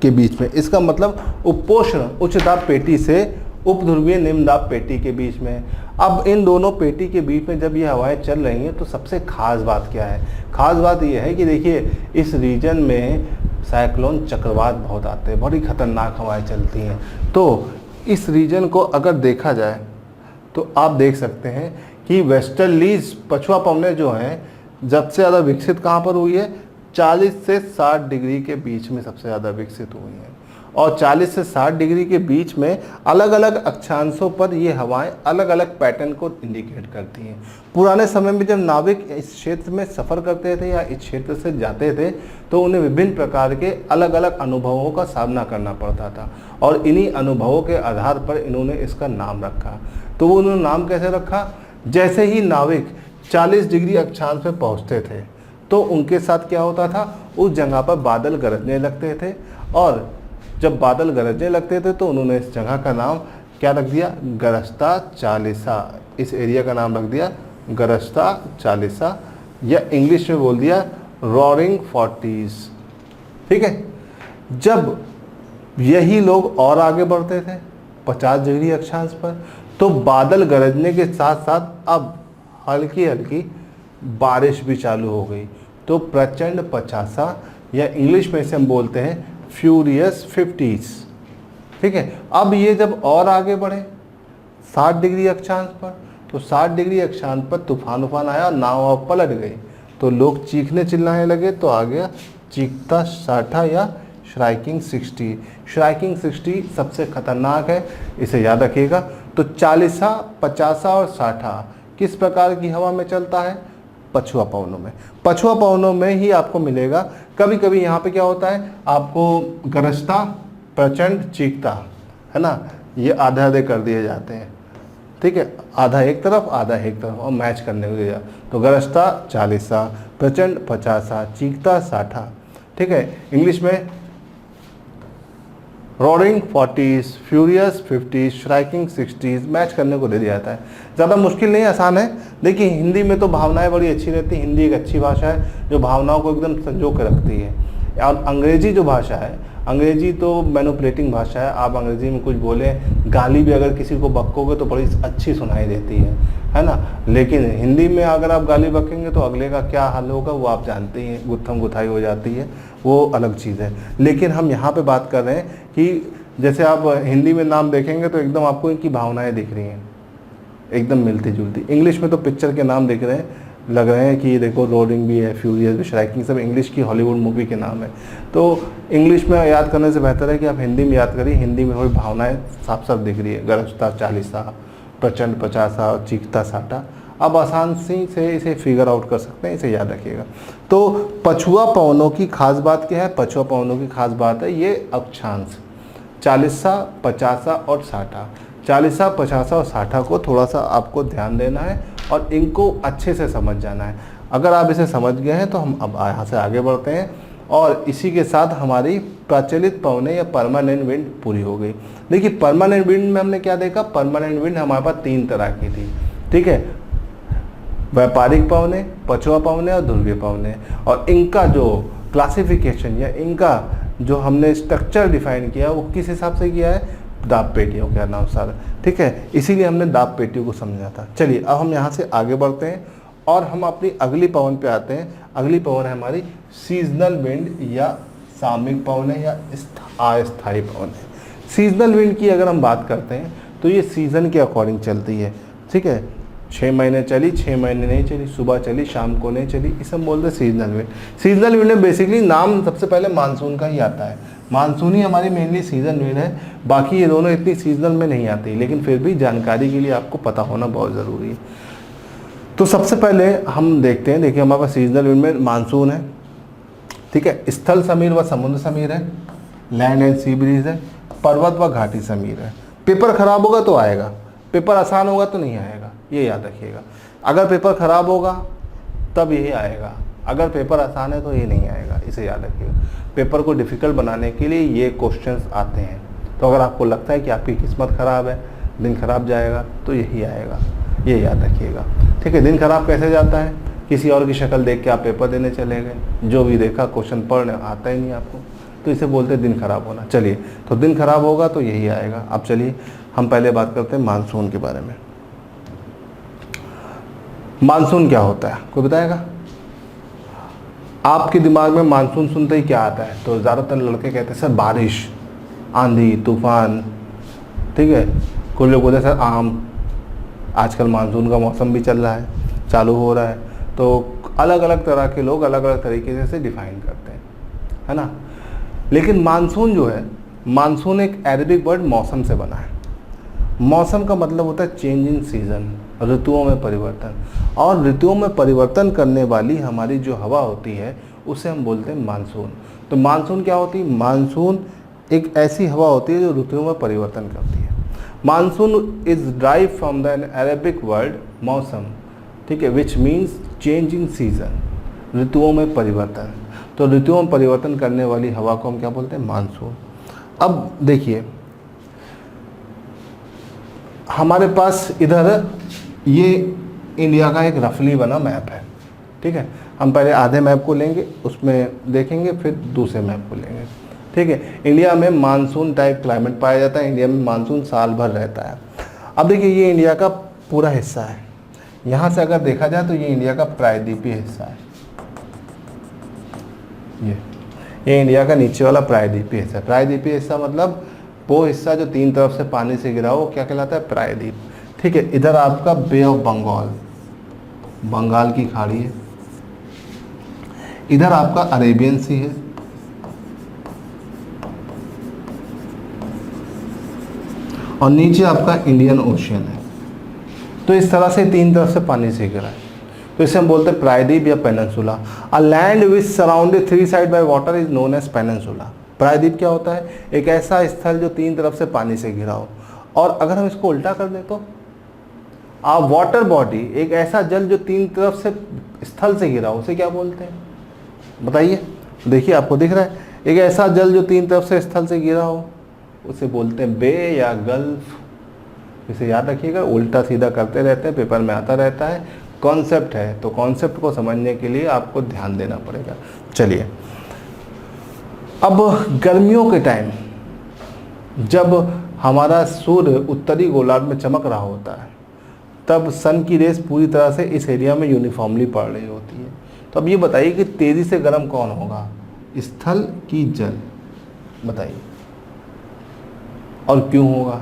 के बीच में। इसका मतलब उपोष्ण उच्च दाब पेटी से उपध्रुवीय निम्न दाब पेटी के बीच में। अब इन दोनों पेटी के बीच में जब ये हवाएं चल रही हैं तो सबसे खास बात क्या है? खास बात ये है कि देखिए इस रीजन में साइक्लोन चक्रवात बहुत आते हैं, बड़ी खतरनाक हवाएं चलती हैं। तो इस रीजन को अगर देखा जाए तो आप देख सकते हैं कि वेस्टर्लीज पछुआ पवने जो हैं जब से ज़्यादा विकसित कहाँ पर हुई है? 40 से 60 डिग्री के बीच में सबसे ज़्यादा विकसित हुई हैं। और 40 से 60 डिग्री के बीच में अलग अलग अक्षांशों पर ये हवाएं अलग अलग पैटर्न को इंडिकेट करती हैं। पुराने समय में जब नाविक इस क्षेत्र में सफ़र करते थे या इस क्षेत्र से जाते थे तो उन्हें विभिन्न प्रकार के अलग अलग अनुभवों का सामना करना पड़ता था और इन्हीं अनुभवों के आधार पर इन्होंने इसका नाम रखा। तो वो उन्होंने नाम कैसे रखा? जैसे ही नाविक 40 डिग्री अक्षांश पे पहुँचते थे तो उनके साथ क्या होता था? उस जगह पर बादल गरजने लगते थे और जब बादल गरजने लगते थे तो उन्होंने इस जगह का नाम क्या रख दिया? गरजता चालीसा। इस एरिया का नाम रख दिया गरजता चालीसा, या इंग्लिश में बोल दिया रॉरिंग 40s। ठीक है, जब यही लोग और आगे बढ़ते थे 50 डिग्री अक्षांश पर तो बादल गरजने के साथ साथ अब हल्की हल्की बारिश भी चालू हो गई। तो प्रचंड 50, या इंग्लिश में इसे हम बोलते हैं फ्यूरियस 50s। ठीक है, अब ये जब और आगे बढ़े 60 डिग्री अक्षांश पर तो 60 डिग्री अक्षांश पर तूफान आया, नाव पलट गई तो लोग चीखने चिल्लाने लगे। तो आ गया चीखता 60 या श्राइकिंग 60। श्राइकिंग 60 सबसे खतरनाक है, इसे याद रखिएगा। तो 40, 50 और 60 किस प्रकार की हवा में चलता है? पछुआ पवनों में। पछुआ पवनों में ही आपको मिलेगा। कभी कभी यहाँ पे क्या होता है, आपको गरजता, प्रचंड, चीखता, है ना, ये आधे आधे कर दिए जाते हैं। ठीक है, आधा एक तरफ आधा एक तरफ और मैच करने को दिया। तो गरजता 40, प्रचंड 50, चीखता 60। ठीक है, इंग्लिश में रॉरिंग 40s, furious 50s, श्राइकिंग 60s match करने को दे दिया जाता है। ज़्यादा मुश्किल नहीं, आसान है। देखिए हिंदी में तो भावनाएं बड़ी अच्छी रहती हैं। हिंदी एक अच्छी भाषा है जो भावनाओं को एकदम संजो के रखती है। और अंग्रेजी जो भाषा है, अंग्रेजी तो मैनिपुलेटिंग भाषा है। आप अंग्रेजी में कुछ बोलें, गाली भी अगर किसी को बकोगे तो बड़ी अच्छी सुनाई देती है ना। लेकिन हिंदी में अगर आप गाली बकेंगे तो अगले का क्या हाल होगा वो आप जानते हैं, गुत्थम गुथाई हो जाती है, वो अलग चीज़ है। लेकिन हम यहाँ पे बात कर रहे हैं कि जैसे आप हिंदी में नाम देखेंगे तो एकदम आपको इनकी भावनाएं दिख रही हैं, एकदम मिलती जुलती। इंग्लिश में तो पिक्चर के नाम दिख रहे हैं, लग रहे हैं कि देखो रोलिंग भी है, फ्यूरियस भी, श्राइकिंग, सब इंग्लिश की हॉलीवुड मूवी के नाम है। तो इंग्लिश में याद करने से बेहतर है कि आप हिंदी में याद करिए। हिंदी में थोड़ी भावनाएं साफ साफ दिख रही है। गरजता 40, प्रचंड 50 और चीखता 60 अब आसान से इसे फिगर आउट कर सकते हैं, इसे याद रखिएगा। तो पछुआ पवनों की खास बात क्या है? पछुआ पवनों की खास बात है ये अक्षांश 40, 50 और 60। 40, 50 और 60 को थोड़ा सा आपको ध्यान देना है और इनको अच्छे से समझ जाना है। अगर आप इसे समझ गए हैं तो हम अब यहाँ से आगे बढ़ते हैं और इसी के साथ हमारी प्रचलित पवनें या परमानेंट विंड पूरी हो गई। देखिए परमानेंट विंड में हमने क्या देखा? परमानेंट विंड हमारे पास 3 तरह की थी, ठीक है, व्यापारिक पवनें, पछुआ पवनें और ध्रुवीय पवनें। और इनका जो क्लासिफिकेशन या इनका जो हमने स्ट्रक्चर डिफाइन किया वो किस हिसाब से किया है? दाब पेटियों के अनुसार, ठीक है, इसीलिए हमने दाब पेटियों को समझा था। चलिए अब हम यहाँ से आगे बढ़ते हैं और हम अपनी अगली पवन पे आते हैं। अगली पवन है हमारी सीजनल विंड या सामयिक पवनें या अस्थायी पवनें। सीजनल विंड की अगर हम बात करते हैं तो ये सीज़न के अकॉर्डिंग चलती है, ठीक है, 6 महीने चली, 6 महीने नहीं चली, सुबह चली शाम को नहीं चली, इसे हम बोलते हैं सीजनल विंड। सीजनल विंड में बेसिकली नाम सबसे पहले मानसून का ही आता है। मानसून ही हमारी मेनली सीजन विंड है, बाकी ये दोनों इतनी सीजनल में नहीं आती, लेकिन फिर भी जानकारी के लिए आपको पता होना बहुत ज़रूरी है। तो सबसे पहले हम देखते हैं, देखिए हमारे पास सीजनल विंड में मानसून है, ठीक है, स्थल समीर व समुद्र समीर है, लैंड एंड सी ब्रीज है, पर्वत व घाटी समीर है। पेपर खराब होगा तो आएगा, पेपर आसान होगा तो नहीं आएगा, ये याद रखिएगा। अगर पेपर खराब होगा तब ये आएगा, अगर पेपर आसान है तो ये नहीं आएगा, इसे याद रखिएगा। पेपर को डिफ़िकल्ट बनाने के लिए ये क्वेश्चंस आते हैं। तो अगर आपको लगता है कि आपकी किस्मत ख़राब है, दिन खराब जाएगा, तो यही आएगा, ये याद रखिएगा, ठीक है। दिन खराब कैसे जाता है? किसी और की शक्ल देख के आप पेपर देने चले गए, जो भी देखा क्वेश्चन पढ़ने आता ही नहीं आपको, तो इसे बोलते हैं दिन खराब होना। चलिए, तो दिन खराब होगा तो यही आएगा। अब चलिए हम पहले बात करते हैं मानसून के बारे में। मानसून क्या होता है, कोई बताएगा? आपके दिमाग में मानसून सुनते ही क्या आता है? तो ज़्यादातर लड़के कहते हैं सर बारिश, आंधी, तूफान, ठीक है, कुछ लोग बोलते हैं सर आम। आजकल मानसून का मौसम भी चल रहा है, चालू हो रहा है, तो अलग अलग तरह के लोग अलग अलग तरीके से डिफाइन करते हैं, है ना। लेकिन मानसून जो है, मानसून एक अरबिक वर्ड मौसम से बना है। मौसम का मतलब होता है चेंज इन सीजन, ऋतुओं में परिवर्तन। और ऋतुओं में परिवर्तन करने वाली हमारी जो हवा होती है उसे हम बोलते हैं मानसून। तो मानसून क्या होती है? मानसून एक ऐसी हवा होती है जो ऋतुओं में परिवर्तन करती है। Monsoon is drive from the Arabic word मौसम, ठीक है, which means change in season, ऋतुओं में परिवर्तन। तो ऋतुओं में परिवर्तन करने वाली हवा को हम क्या बोलते हैं? मानसून। अब देखिए हमारे पास इधर ये इंडिया का एक रफली बना मैप है, ठीक है। हम पहले आधे मैप को लेंगे, उसमें देखेंगे, फिर दूसरे मैप को लेंगे, ठीक है। इंडिया में मानसून टाइप क्लाइमेट पाया जाता है, इंडिया में मानसून साल भर रहता है। अब देखिए ये इंडिया का पूरा हिस्सा है, यहाँ से अगर देखा जाए तो ये इंडिया का प्रायद्वीपीय हिस्सा है, ये इंडिया का नीचे वाला प्रायद्वीपीय हिस्सा। प्रायद्वीपीय हिस्सा मतलब वो हिस्सा जो 3 तरफ से पानी से घिरा हो, क्या कहलाता है? प्रायद्वीप, ठीक है। इधर आपका बे ऑफ बंगाल, बंगाल की खाड़ी है, इधर आपका अरेबियन सी है, और नीचे आपका इंडियन ओशियन है। तो इस तरह से 3 तरफ से पानी से घिरा है, तो इसे हम बोलते हैं प्रायद्वीप या peninsula. A land which surrounded 3 side by water is known as peninsula. प्रायद्वीप क्या होता है? एक ऐसा स्थल जो 3 तरफ से पानी से घिरा हो। और अगर हम इसको उल्टा कर दें तो वाटर बॉडी, एक ऐसा जल जो 3 तरफ से स्थल से घिरा हो, उसे क्या बोलते हैं? बताइए, देखिए आपको दिख रहा है, एक ऐसा जल जो 3 तरफ से स्थल से घिरा हो, उसे बोलते हैं बे या गल्फ। इसे याद रखिएगा, उल्टा सीधा करते रहते हैं, पेपर में आता रहता है, कॉन्सेप्ट है, तो कॉन्सेप्ट को समझने के लिए आपको ध्यान देना पड़ेगा। चलिए, अब गर्मियों के टाइम जब हमारा सूर्य उत्तरी गोलार्ध में चमक रहा होता है, तब सन की रेस पूरी तरह से इस एरिया में यूनिफॉर्मली पड़ रही होती है। तो अब ये बताइए कि तेज़ी से गर्म कौन होगा, स्थल की जल? बताइए, और क्यों होगा?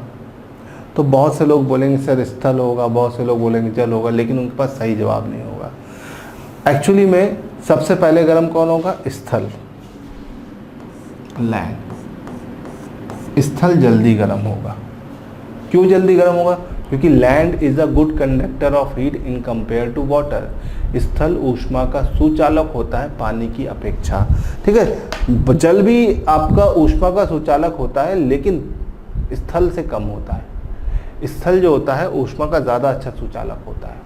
तो बहुत से लोग बोलेंगे सर स्थल होगा, बहुत से लोग बोलेंगे जल होगा, लेकिन उनके पास सही जवाब नहीं होगा। एक्चुअली में सबसे पहले गर्म कौन होगा? स्थल, लैंड। स्थल जल्दी गर्म होगा। क्यों जल्दी गर्म होगा? क्योंकि land is a good conductor of heat in compare to water. स्थल ऊष्मा का सुचालक होता है पानी की अपेक्षा। ठीक है, जल भी आपका ऊष्मा का सुचालक होता है लेकिन स्थल से कम होता है। स्थल जो होता है ऊष्मा का ज़्यादा अच्छा सुचालक होता है।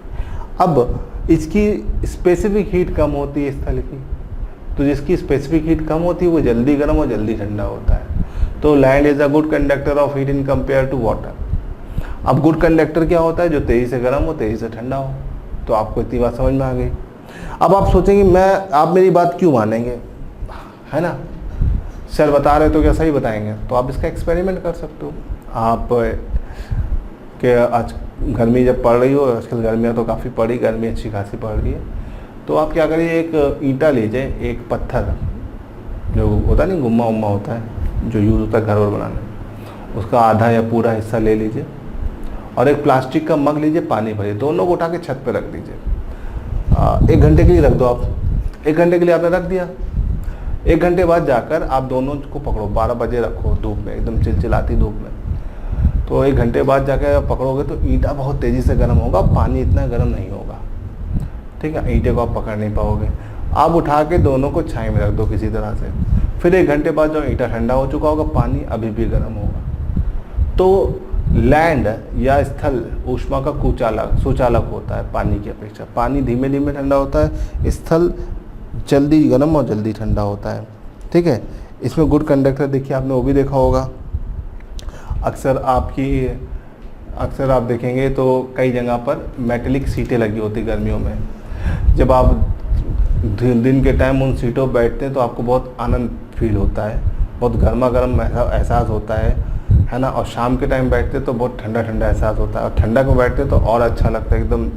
अब इसकी स्पेसिफिक हीट कम होती है स्थल की, तो जिसकी स्पेसिफिक हीट कम होती है वो जल्दी गर्म और जल्दी ठंडा होता है। तो land is a good conductor of heat in compare to water. अब गुड कंडक्टर क्या होता है? जो तेजी से गर्म हो तेजी से ठंडा हो। तो आपको इतनी बात समझ में आ गई। अब आप सोचेंगे आप मेरी बात क्यों मानेंगे, है ना, सर बता रहे तो क्या सही बताएंगे? तो आप इसका एक्सपेरिमेंट कर सकते हो। आप के आज गर्मी जब पड़ रही हो, आजकल गर्मियाँ तो काफ़ी पड़ी, गर्मी अच्छी खासी पड़ रही है, तो आप क्या करिए, एक ईंटा लीजिए, एक पत्थर जो होता नहीं गुम्मा उम्मा होता है जो यूज़ होता है घर वर बनाने, उसका आधा या पूरा हिस्सा ले लीजिए और एक प्लास्टिक का मग लीजिए, पानी भरिए, दोनों को उठा के छत पे रख दीजिए। 1 घंटे के लिए रख दो आप। 1 घंटे के लिए आपने रख दिया। 1 घंटे बाद जाकर आप दोनों को पकड़ो, 12 बजे रखो धूप में, एकदम चिलचिलाती धूप में। तो 1 घंटे बाद जाकर आप पकड़ोगे तो ईंटा बहुत तेज़ी से गर्म होगा, पानी इतना गर्म नहीं होगा। ठीक है, ईंटे को आप पकड़ नहीं पाओगे। आप उठा के दोनों को छाई में रख दो किसी तरह से। फिर 1 घंटे बाद जो ईंटा ठंडा हो चुका होगा, पानी अभी भी गर्म होगा। तो लैंड या स्थल ऊष्मा का सुचालक होता है पानी की अपेक्षा। पानी धीमे धीमे ठंडा होता है, स्थल जल्दी गर्म और जल्दी ठंडा होता है। ठीक है, इसमें गुड कंडक्टर देखिए, आपने वो भी देखा होगा। अक्सर आप देखेंगे तो कई जगह पर मेटेलिक सीटें लगी होती गर्मियों में। जब आप दिन के टाइम उन सीटों पर बैठते हैं तो आपको बहुत आनंद फील होता है, बहुत गर्मा गर्म एहसास होता है ना। और शाम के टाइम बैठते तो बहुत ठंडा ठंडा एहसास होता है, और ठंडा में बैठते तो और अच्छा लगता है, एकदम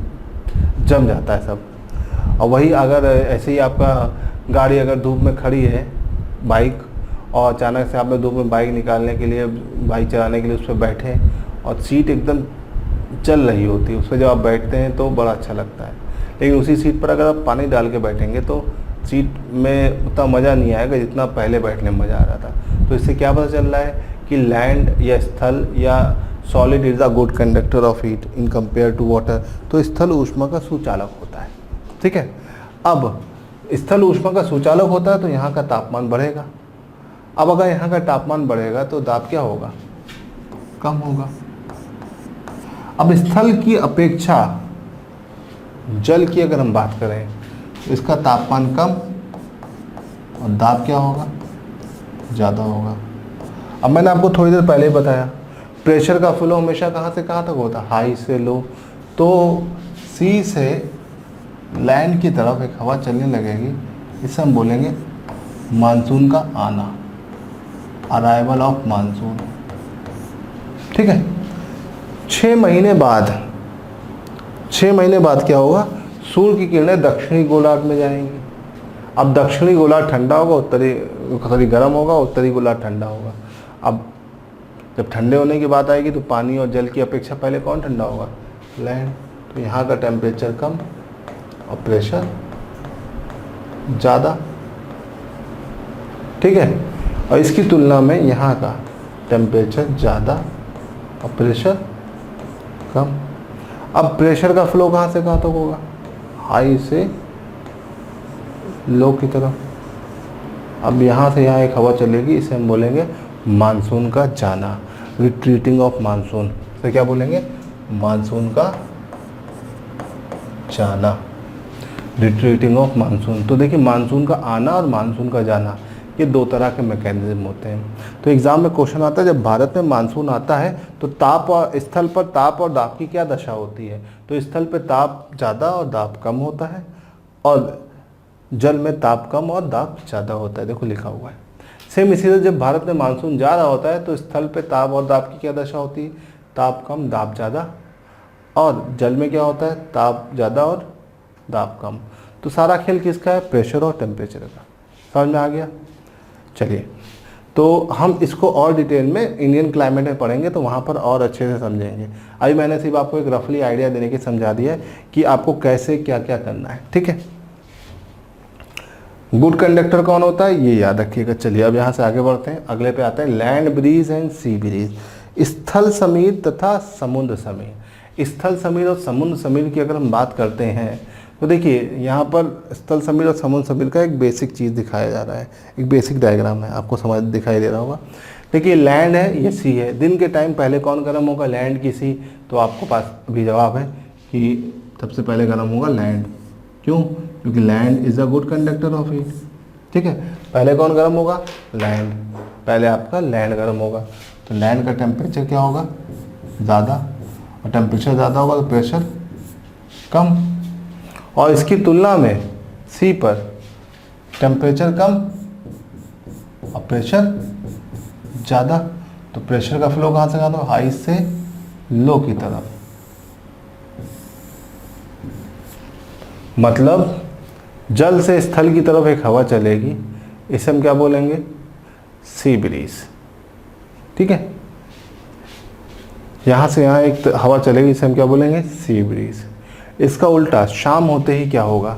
जम जाता है सब। और वही अगर ऐसे ही आपका गाड़ी अगर धूप में खड़ी है, बाइक, और अचानक से आपने धूप में बाइक निकालने के लिए, बाइक चलाने के लिए उस पर बैठे और सीट एकदम चल रही होती है, उस पर जब आप बैठते हैं तो बड़ा अच्छा लगता है। लेकिन उसी सीट पर अगर आप पानी डाल के बैठेंगे तो सीट में उतना मज़ा नहीं आएगा जितना पहले बैठने में मज़ा आ रहा था। तो इससे क्या पता चल रहा है कि लैंड या स्थल या solid is a good conductor of heat in compare to water. तो स्थल ऊष्मा का सुचालक होता है। ठीक है, अब स्थल ऊष्मा का सुचालक होता है तो यहाँ का तापमान बढ़ेगा। अब अगर यहाँ का तापमान बढ़ेगा तो दाब क्या होगा? कम होगा। अब स्थल की अपेक्षा जल की अगर हम बात करें तो इसका तापमान कम और दाब क्या होगा? ज़्यादा होगा। अब मैंने आपको थोड़ी देर पहले ही बताया प्रेशर का फ्लो हमेशा कहाँ से कहाँ तक होता है? हाई से लो। तो सी से लैंड की तरफ एक हवा चलने लगेगी, इसे हम बोलेंगे मानसून का आना, अराइवल ऑफ मानसून। ठीक है, 6 महीने बाद क्या होगा? सूर्य की किरणें दक्षिणी गोलार्ध में जाएंगी। अब दक्षिणी गोलार्ध ठंडा होगा, उत्तरी गर्म होगा, उत्तरी गोलार्ध ठंडा होगा। अब जब ठंडे होने की बात आएगी तो पानी और जल की अपेक्षा पहले कौन ठंडा होगा? लैंड। तो यहाँ का टेम्परेचर कम और प्रेशर ज़्यादा। ठीक है, और इसकी तुलना में यहाँ का टेम्परेचर ज़्यादा और प्रेशर कम। अब प्रेशर का फ्लो कहाँ से कहाँ तक होगा? हाई से लो की तरफ। अब यहाँ से यहाँ एक हवा चलेगी, इसे हम बोलेंगे मानसून का जाना, रिट्रीटिंग ऑफ मानसून। तो क्या बोलेंगे? मानसून का जाना, रिट्रीटिंग ऑफ मानसून। तो देखिए, मानसून का आना और मानसून का जाना ये 2 तरह के मैकेनिज्म होते हैं। तो एग्जाम में क्वेश्चन आता है, जब भारत में मानसून आता है तो ताप और स्थल पर ताप और दाब की क्या दशा होती है? तो स्थल पर ताप ज़्यादा और दाब कम होता है, और जल में ताप कम और दाब ज़्यादा होता है। देखो लिखा हुआ है। सेम इसी तरह जब भारत में मानसून जा रहा होता है तो स्थल पे ताप और दाब की क्या दशा होती है? ताप कम, दाब ज़्यादा। और जल में क्या होता है? ताप ज़्यादा और दाब कम। तो सारा खेल किसका है? प्रेशर और टेम्परेचर का। समझ में आ गया? चलिए, तो हम इसको और डिटेल में इंडियन क्लाइमेट में पढ़ेंगे तो वहाँ पर और अच्छे से समझेंगे। अभी मैंने सिर्फ आपको एक रफली आइडिया देने की समझा दिया है कि आपको कैसे क्या क्या करना है। ठीक है, गुड कंडक्टर कौन होता है ये याद रखिएगा। चलिए अब यहाँ से आगे बढ़ते हैं, अगले पे आता है land breeze and sea bridge. स्थल समीर तथा समुद्र समीर। स्थल समीर और समुद्र समीर की अगर हम बात करते हैं तो देखिए यहाँ पर स्थल समीर और समुद्र समीर का एक बेसिक चीज़ दिखाया जा रहा है, एक बेसिक डायग्राम है, आपको समझ दिखाई दे रहा होगा। देखिए लैंड है, ये सी है। दिन के टाइम पहले कौन गर्म होगा, लैंड की सी। तो आपको पास अभी जवाब है कि सबसे पहले गर्म होगा लैंड। क्यों? क्योंकि land is a good conductor of heat. ठीक है, पहले कौन गर्म होगा, लैंड। पहले आपका लैंड गर्म होगा, तो लैंड का टेम्परेचर क्या होगा, ज़्यादा, और टेम्परेचर ज़्यादा होगा तो प्रेशर कम। और इसकी तुलना में सी पर टेम्परेचर कम और प्रेशर ज़्यादा, तो प्रेशर का फ्लो कहाँ से कहाँ, तो हाई से लो की तरफ। मतलब जल से स्थल की तरफ एक हवा चलेगी, इसे हम क्या बोलेंगे, सी ब्रीज। ठीक है, यहाँ से यहाँ एक हवा चलेगी, इसे हम क्या बोलेंगे, सी ब्रीज। इसका उल्टा शाम होते ही क्या होगा,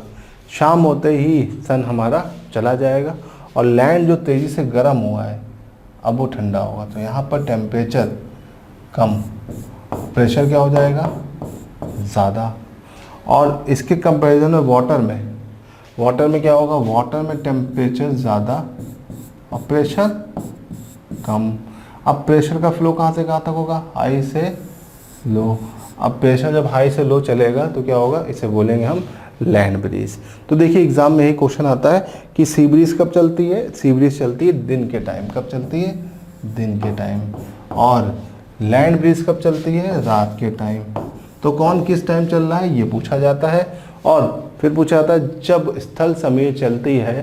शाम होते ही सन हमारा चला जाएगा और लैंड जो तेज़ी से गर्म हुआ है अब वो ठंडा होगा, तो यहाँ पर टेम्परेचर कम, प्रेशर क्या हो जाएगा, ज़्यादा। और इसके कंपैरिजन में वाटर में क्या होगा, वाटर में टेम्परेचर ज़्यादा और प्रेशर कम। अब प्रेशर का फ्लो कहाँ से कहाँ तक होगा, हाई से लो। अब प्रेशर जब हाई से लो चलेगा तो क्या होगा, इसे बोलेंगे हम लैंड ब्रीज। तो देखिए एग्जाम में यही क्वेश्चन आता है कि सी ब्रीज कब चलती है, सी ब्रीज चलती है दिन के टाइम। कब चलती है, दिन के टाइम। और लैंड ब्रीज कब चलती है, रात के टाइम। तो कौन किस टाइम चल रहा है ये पूछा जाता है। और फिर पूछा जाता है जब स्थल समीर चलती है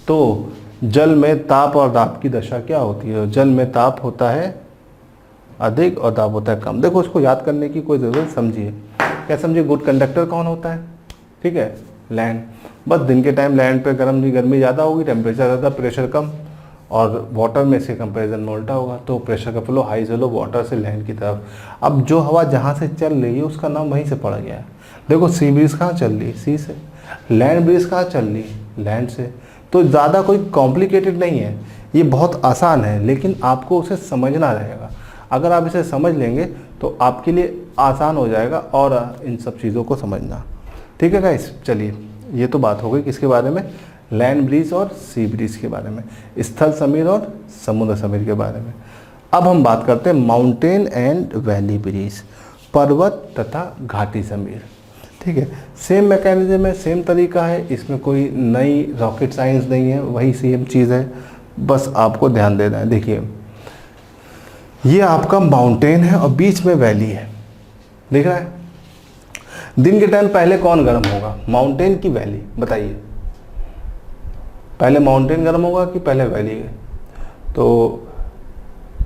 तो जल में ताप और दाब की दशा क्या होती है। जल में ताप होता है अधिक और दाब होता है कम। देखो उसको याद करने की कोई ज़रूरत, समझिए क्या समझिए, गुड कंडक्टर कौन होता है, ठीक है, लैंड। बस दिन के टाइम लैंड पे गर्मी ज़्यादा होगी, टेम्परेचर ज़्यादा, प्रेशर कम। और वाटर में इसके कंपेरिजन में उल्टा होगा, तो प्रेशर का फ्लो हाई से लो, वाटर से लैंड की तरफ। अब जो हवा जहाँ से चल रही है उसका नाम वहीं से पड़ गया है। देखो सी ब्रीज कहाँ चल रही है, सी से। लैंड ब्रीज कहाँ चल रही है, लैंड से। तो ज़्यादा कोई कॉम्प्लिकेटेड नहीं है, ये बहुत आसान है, लेकिन आपको उसे समझना रहेगा। अगर आप इसे समझ लेंगे तो आपके लिए आसान हो जाएगा और इन सब चीज़ों को समझना। ठीक है गाइस, चलिए ये तो बात हो गई किसके बारे में, लैंड ब्रीज और सी ब्रीज के बारे में, स्थल समीर और समुद्र समीर के बारे में। अब हम बात करते हैं माउंटेन एंड वैली ब्रीज, पर्वत तथा घाटी समीर। ठीक है, सेम मैकेनिज्म है, सेम तरीका है, इसमें कोई नई रॉकेट साइंस नहीं है, वही सेम चीज़ है, बस आपको ध्यान देना है। देखिए ये आपका माउंटेन है और बीच में वैली है, देख रहा है। दिन के टाइम पहले कौन गर्म होगा, माउंटेन की वैली, बताइए पहले माउंटेन गर्म होगा कि पहले वैली। तो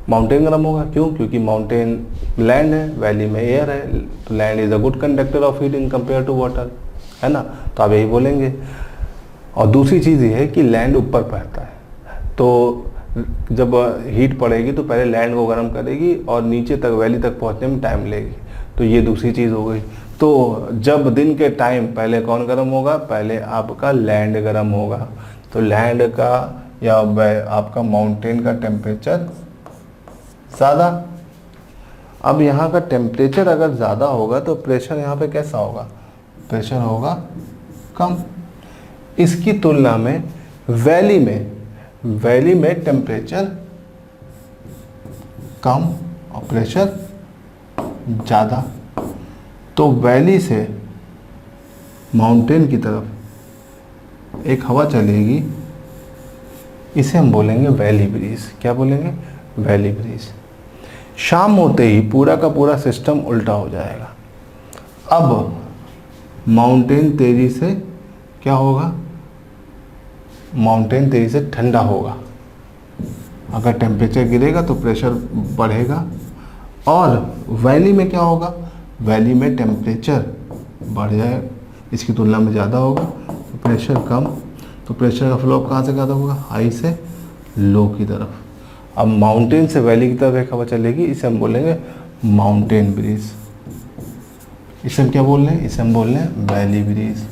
माउंटेन गर्म होगा, क्यों, क्योंकि माउंटेन लैंड है, वैली में एयर है। तो land is a good conductor of heat in compare to water, है ना, तो आप यही बोलेंगे। और दूसरी चीज़ ये है कि लैंड ऊपर पड़ता है, तो जब हीट पड़ेगी तो पहले लैंड को गर्म करेगी और नीचे तक वैली तक पहुंचने में टाइम लेगी, तो ये दूसरी चीज़ हो गई। तो जब दिन के टाइम पहले कौन गर्म होगा, पहले आपका लैंड गर्म होगा, तो लैंड का या आपका माउंटेन का टेम्परेचर ज़्यादा। अब यहाँ का टेम्परेचर अगर ज़्यादा होगा तो प्रेशर यहाँ पे कैसा होगा, प्रेशर होगा कम। इसकी तुलना में वैली में टेम्परेचर कम और प्रेशर ज़्यादा। तो वैली से माउंटेन की तरफ एक हवा चलेगी, इसे हम बोलेंगे वैली ब्रीज। क्या बोलेंगे, वैली ब्रीज। शाम होते ही पूरा का पूरा सिस्टम उल्टा हो जाएगा। अब माउंटेन तेज़ी से क्या होगा, माउंटेन तेज़ी से ठंडा होगा। अगर टेम्परेचर गिरेगा तो प्रेशर बढ़ेगा। और वैली में क्या होगा, वैली में टेम्परेचर बढ़ जाएगा, इसकी तुलना में ज़्यादा होगा, तो प्रेशर कम। तो प्रेशर का फ्लो कहाँ से कहाँ तक होगा, हाई से लो की तरफ। अब माउंटेन से वैली की तरफ एक हवा चलेगी, इसे हम बोलेंगे माउंटेन ब्रीज। इसे हम क्या बोल रहे हैं, इसे हम बोल रहे हैं वैली ब्रीज,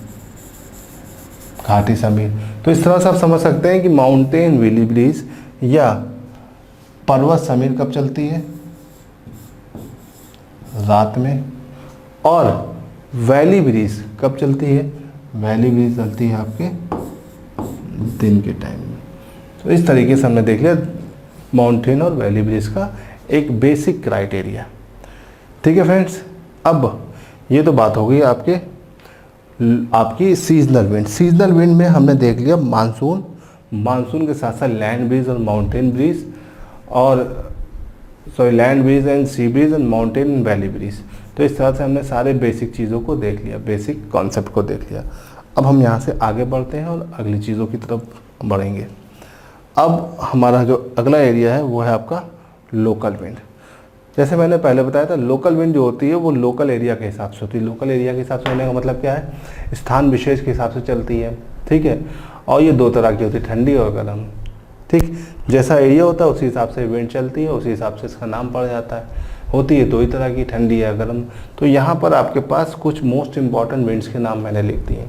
घाटी समीर। तो इस तरह से आप समझ सकते हैं कि माउंटेन वैली ब्रीज या पर्वत समीर कब चलती है, रात में, और वैली ब्रीज कब चलती है? वैली ब्रीज चलती है आपके दिन के टाइम में। तो इस तरीके से हमने देख लिया माउंटेन और वैली ब्रीज का एक बेसिक क्राइटेरिया। ठीक है फ्रेंड्स, अब ये तो बात हो गई आपकी सीजनल विंड। सीजनल विंड में हमने देख लिया मानसून, मानसून के साथ साथ लैंड ब्रीज और माउंटेन ब्रीज, और land breeze and sea breeze and mountain and valley breeze. तो इस तरह से हमने सारे बेसिक चीज़ों को देख लिया, बेसिक कॉन्सेप्ट को देख लिया। अब हम यहाँ से आगे बढ़ते हैं और अगली चीज़ों की तरफ बढ़ेंगे। अब हमारा जो अगला एरिया है वो है आपका लोकल विंड। जैसे मैंने पहले बताया था, लोकल विंड जो होती है वो लोकल एरिया के हिसाब से होती है। लोकल एरिया के हिसाब से होने का मतलब क्या है? स्थान विशेष के हिसाब से चलती है। ठीक है, और ये दो तरह की होती है, ठंडी और गर्म। ठीक, जैसा एरिया होता है उसी हिसाब से विंड चलती है, उसी हिसाब से इसका नाम पड़ जाता है। होती है दो ही तरह की, ठंडी या गर्म। तो यहाँ पर आपके पास कुछ मोस्ट इंपॉर्टेंट विंड्स के नाम मैंने लिख दिए।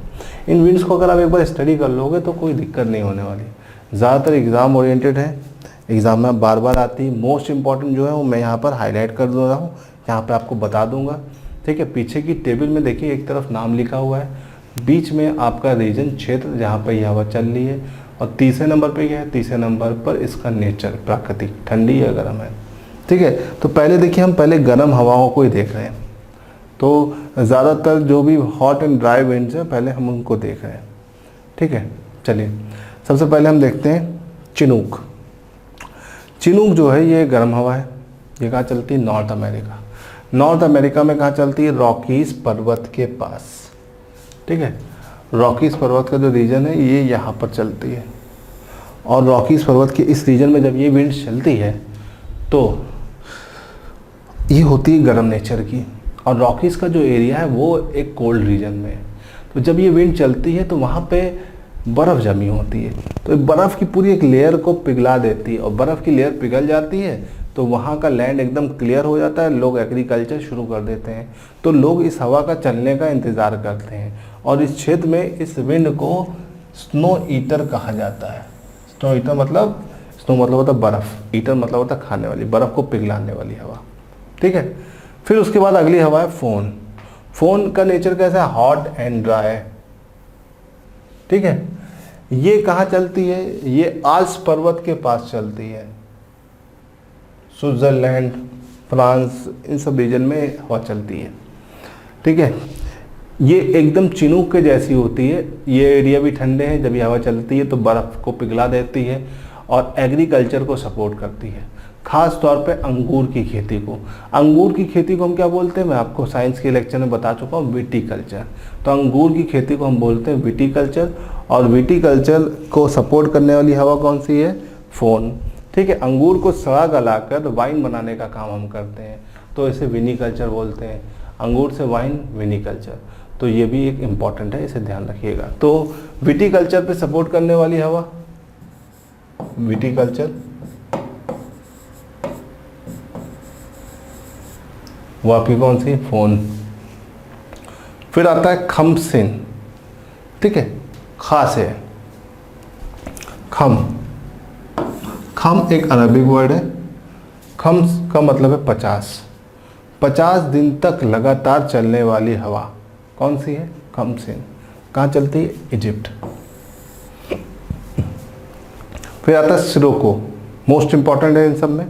इन विंड्स को अगर आप एक बार स्टडी कर लोगे तो कोई दिक्कत नहीं होने वाली। ज़्यादातर एग्ज़ाम ओरिएंटेड है, एग्ज़ाम में बार बार आती है। मोस्ट इंपॉर्टेंट जो है वो मैं यहाँ पर हाईलाइट कर दे रहा हूँ, यहाँ पे आपको बता दूंगा। ठीक है, पीछे की टेबल में देखिए एक तरफ नाम लिखा हुआ है, बीच में आपका रीजन क्षेत्र जहाँ पर यह हवा चल रही है, और तीसरे नंबर पे क्या है? तीसरे नंबर पर इसका नेचर, प्राकृतिक, ठंडी या गर्म है। ठीक है, तो पहले देखिए हम पहले गर्म हवाओं को ही देख रहे हैं। तो ज़्यादातर जो भी हॉट एंड ड्राई विंड्स हैं पहले हम उनको देख रहे हैं। ठीक है, चलिए सबसे पहले हम देखते हैं चिनूक। चिनूक जो है ये गर्म हवा है। ये कहाँ चलती है? North America. नॉर्थ अमेरिका में कहाँ चलती है? रॉकीज पर्वत के पास। ठीक है, रॉकीज पर्वत का जो रीजन है ये यहाँ पर चलती है, और रॉकीज पर्वत के इस रीजन में जब ये विंड चलती है तो ये होती है गर्म नेचर की, और रॉकीज का जो एरिया है वो एक कोल्ड रीजन में है। तो जब ये विंड चलती है तो वहाँ पे बर्फ़ जमी होती है, तो बर्फ़ की पूरी एक लेयर को पिघला देती है, और बर्फ़ की लेयर पिघल जाती है तो वहाँ का लैंड एकदम क्लियर हो जाता है। लोग एग्रीकल्चर शुरू कर देते हैं। तो लोग इस हवा का चलने का इंतज़ार करते हैं, और इस क्षेत्र में इस विंड को स्नो ईटर कहा जाता है। स्नो ईटर मतलब, स्नो मतलब होता है बर्फ़, ईटर मतलब होता है खाने वाली, बर्फ़ को पिघलाने वाली हवा। ठीक है, फिर उसके बाद अगली हवा है फोन। फोन का नेचर कैसा है? Hot and dry. ठीक है, ये कहाँ चलती है? ये आल्प्स पर्वत के पास चलती है। स्विट्ज़रलैंड, फ्रांस, इन सब रीजन में हवा चलती है। ठीक है, ये एकदम चिनूक के जैसी होती है। ये एरिया भी ठंडे हैं, जब ये हवा चलती है तो बर्फ़ को पिघला देती है और एग्रीकल्चर को सपोर्ट करती है, ख़ास तौर पे अंगूर की खेती को। अंगूर की खेती को हम क्या बोलते हैं? मैं आपको साइंस के लेक्चर में बता चुका हूँ, विटीकल्चर। तो अंगूर की खेती को हम बोलते हैं विटीकल्चर, और विटीकल्चर को सपोर्ट करने वाली हवा कौन सी है? फोन। ठीक है, अंगूर को सड़ा गलाकर वाइन बनाने का काम हम करते हैं, तो इसे विनीकल्चर बोलते हैं। अंगूर से वाइन, विनीकल्चर। तो ये भी एक इम्पॉर्टेंट है, इसे ध्यान रखिएगा। तो विटीकल्चर पे सपोर्ट करने वाली हवा विटीकल्चर, वो आपकी कौन सी? फोन। फिर आता है खमसिन। ठीक है, खास है खम। खम एक अरबिक वर्ड है। खम का मतलब है 50 दिन तक लगातार चलने वाली हवा। कौन सी है? खमसिन। कहाँ चलती है? इजिप्ट। फिर आता है सिरोको, मोस्ट इंपॉर्टेंट है इन सब में।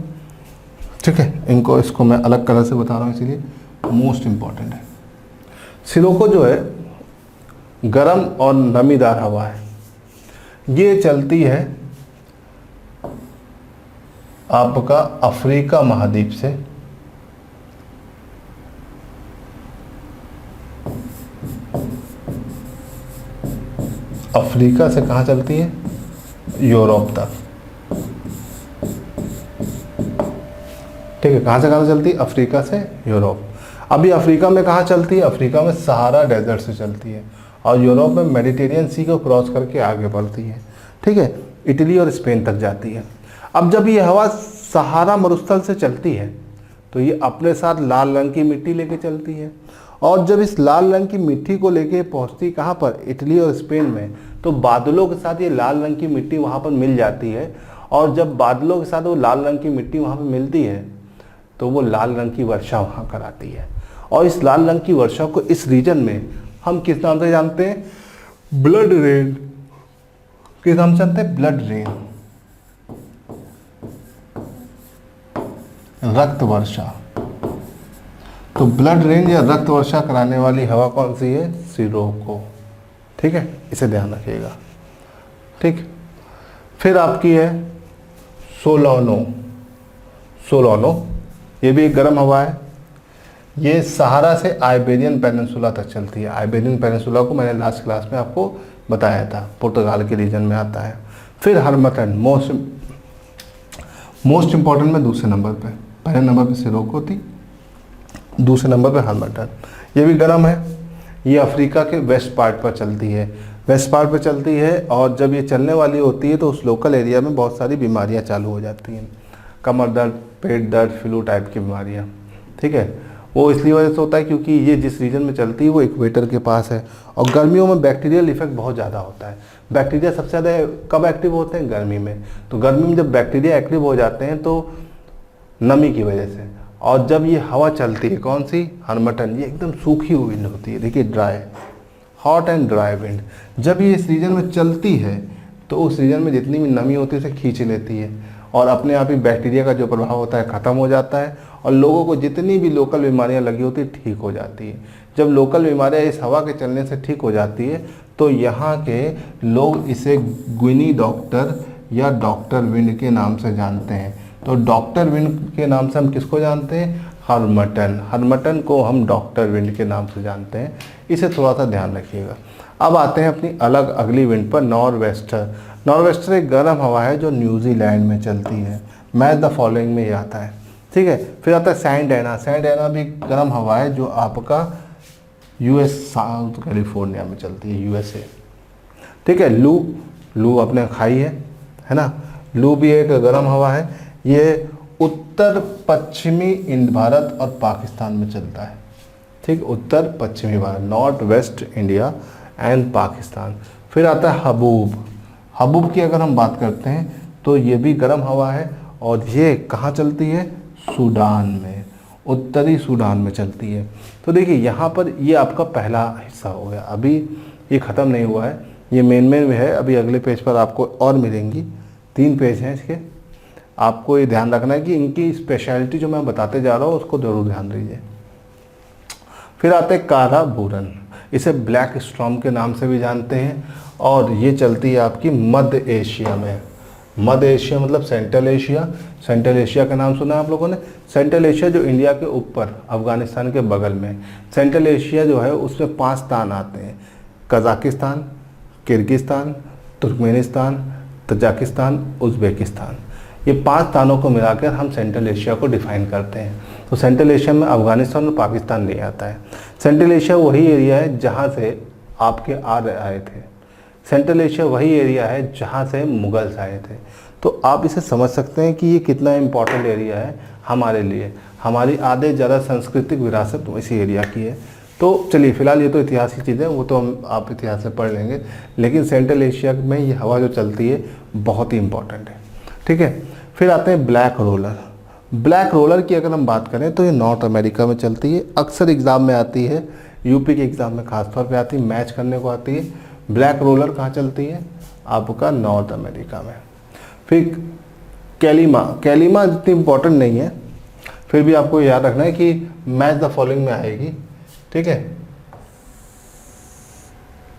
ठीक है, इसको मैं अलग कलर से बता रहा हूँ इसीलिए मोस्ट इंपॉर्टेंट है। सिरोको जो है गर्म और नमीदार हवा है। ये चलती है आपका अफ्रीका महाद्वीप से अफ्रीका से कहाँ चलती है? यूरोप तक। ठीक है, कहाँ से कहाँ चलती है? अफ्रीका से यूरोप। अभी अफ्रीका में कहाँ चलती है? अफ्रीका में सहारा डेजर्ट से चलती है, और यूरोप में मेडिटेरियन सी को क्रॉस करके आगे बढ़ती है। ठीक है, इटली और स्पेन तक जाती है। अब जब ये हवा सहारा मरुस्थल से चलती है तो ये अपने साथ लाल रंग की मिट्टी लेके चलती है, और जब इस लाल रंग की मिट्टी को लेके पहुंचती कहाँ पर? इटली और स्पेन में। तो बादलों के साथ ये लाल रंग की मिट्टी वहाँ पर मिल जाती है, और जब बादलों के साथ वो लाल रंग की मिट्टी वहाँ पर मिलती है तो वो लाल रंग की वर्षा वहाँ कराती है। और इस लाल रंग की वर्षा को इस रीजन में हम किस नाम से जानते हैं? Blood rain. किस नाम से जानते हैं? ब्लड रेन, रक्त वर्षा। तो ब्लड रेन या रक्त वर्षा कराने वाली हवा कौन सी है? सिरोको। ठीक है, इसे ध्यान रखिएगा। ठीक, फिर आपकी है सोलोनो। सोलोनो ये भी एक गर्म हवा है। ये सहारा से आइबेरियन पेनिनसुला तक चलती है। आइबेरियन पेनिनसुला को मैंने लास्ट क्लास में आपको बताया था, पुर्तगाल के रीजन में आता है। फिर हरमटन, मोस्ट इंपॉर्टेंट में दूसरे नंबर पे, पहले नंबर पे सिरोको थी, दूसरे नंबर पे हरमटन। ये भी गर्म है। ये अफ्रीका के वेस्ट पार्ट पर चलती है, वेस्ट पार्ट पर चलती है। और जब ये चलने वाली होती है तो उस लोकल एरिया में बहुत सारी बीमारियां चालू हो जाती हैं, कमर दर्द, पेट दर्द, फ्लू टाइप की बीमारियां। ठीक है, वो इसलिए वजह से होता है क्योंकि ये जिस रीजन में चलती है वो इक्वेटर के पास है। और गर्मियों में बैक्टीरियल इफेक्ट बहुत ज़्यादा होता है। बैक्टीरिया सबसे ज़्यादा कब एक्टिव होते हैं? गर्मी में। तो गर्मी में जब बैक्टीरिया एक्टिव हो जाते हैं तो नमी की वजह से, और जब ये हवा चलती है कौन सी? हरमटन, ये एकदम सूखी हुई विंड होती है। देखिए, dry, hot and dry wind. जब ये इस रीजन में चलती है तो उस रीजन में जितनी भी नमी होती है उसे खींच लेती है और अपने आप ही बैक्टीरिया का जो प्रभाव होता है ख़त्म हो जाता है और लोगों को जितनी भी लोकल बीमारियां लगी होती है ठीक हो जाती है। जब लोकल बीमारियां इस हवा के चलने से ठीक हो जाती है तो यहाँ के लोग इसे ग्विनी डॉक्टर या डॉक्टर विंड के नाम से जानते हैं। तो डॉक्टर विंड के नाम से हम किसको जानते हैं? हरमटन। हरमटन को हम डॉक्टर विंड के नाम से जानते हैं, इसे थोड़ा सा ध्यान रखिएगा। अब आते हैं अपनी अगली विंड पर, नॉरवेस्टर। नॉरवेस्टर एक गर्म हवा है जो न्यूजीलैंड में चलती है। मैच द फॉलोइंग में ये आता है। ठीक है, फिर आता है सैंड-एना। सैंड-एना भी गर्म हवा है जो आपका यूएस, साउथ कैलिफोर्निया में चलती है, यूएसए। ठीक है, लू अपने खाई है ना। लू भी एक गर्म हवा है। ये उत्तर पश्चिमी भारत और पाकिस्तान में चलता है। ठीक, उत्तर पश्चिमी Bharat, north west India and Pakistan. फिर आता है हबूब। हबूब की अगर हम बात करते हैं तो ये भी गर्म हवा है और ये कहाँ चलती है? सूडान में, उत्तरी सूडान में चलती है। तो देखिए यहाँ पर ये आपका पहला हिस्सा हो गया। अभी ये ख़त्म नहीं हुआ है, ये मेन में है। अभी अगले पेज पर आपको और मिलेंगी, 3 पेज हैं इसके। आपको ये ध्यान रखना है कि इनकी स्पेशलिटी जो मैं बताते जा रहा हूँ उसको ज़रूर ध्यान दीजिए। फिर आते हैं कारा बूरन। इसे ब्लैक स्टॉर्म के नाम से भी जानते हैं और ये चलती है आपकी मध्य एशिया में। मध्य एशिया मतलब सेंट्रल एशिया। सेंट्रल एशिया का नाम सुना है आप लोगों ने? सेंट्रल एशिया जो इंडिया के ऊपर, अफगानिस्तान के बगल में, सेंट्रल एशिया जो है उसमें 5 स्थान आते हैं: Kazakhstan, Kyrgyzstan, Turkmenistan, Tajikistan, Uzbekistan. ये 5 स्थानों को मिलाकर हम सेंट्रल एशिया को डिफाइन करते हैं। तो सेंट्रल एशिया में अफगानिस्तान और पाकिस्तान नहीं आता है। सेंट्रल एशिया वही एरिया है जहाँ से आपके आर्य आए थे। सेंट्रल एशिया वही एरिया है जहाँ से मुगल्स आए थे। तो आप इसे समझ सकते हैं कि ये कितना इम्पोर्टेंट एरिया है हमारे लिए। हमारी आधे ज़्यादा सांस्कृतिक विरासत इसी एरिया की है। तो चलिए, फिलहाल ये तो इतिहास की चीज़ें, वो तो हम आप इतिहास से पढ़ लेंगे, लेकिन सेंट्रल एशिया में ये हवा जो चलती है बहुत ही इम्पोर्टेंट है। ठीक है, फिर आते हैं ब्लैक रोलर। ब्लैक रोलर की अगर हम बात करें तो ये नॉर्थ अमेरिका में चलती है। अक्सर एग्ज़ाम में आती है, यूपी के एग्ज़ाम में खासतौर पे आती है, मैच करने को आती है। ब्लैक रोलर कहाँ चलती है? आपका नॉर्थ अमेरिका में। फिर कैलिमा। कैलिमा इतनी इम्पोर्टेंट नहीं है, फिर भी आपको याद रखना है कि मैच द फॉलोइंग में आएगी। ठीक है,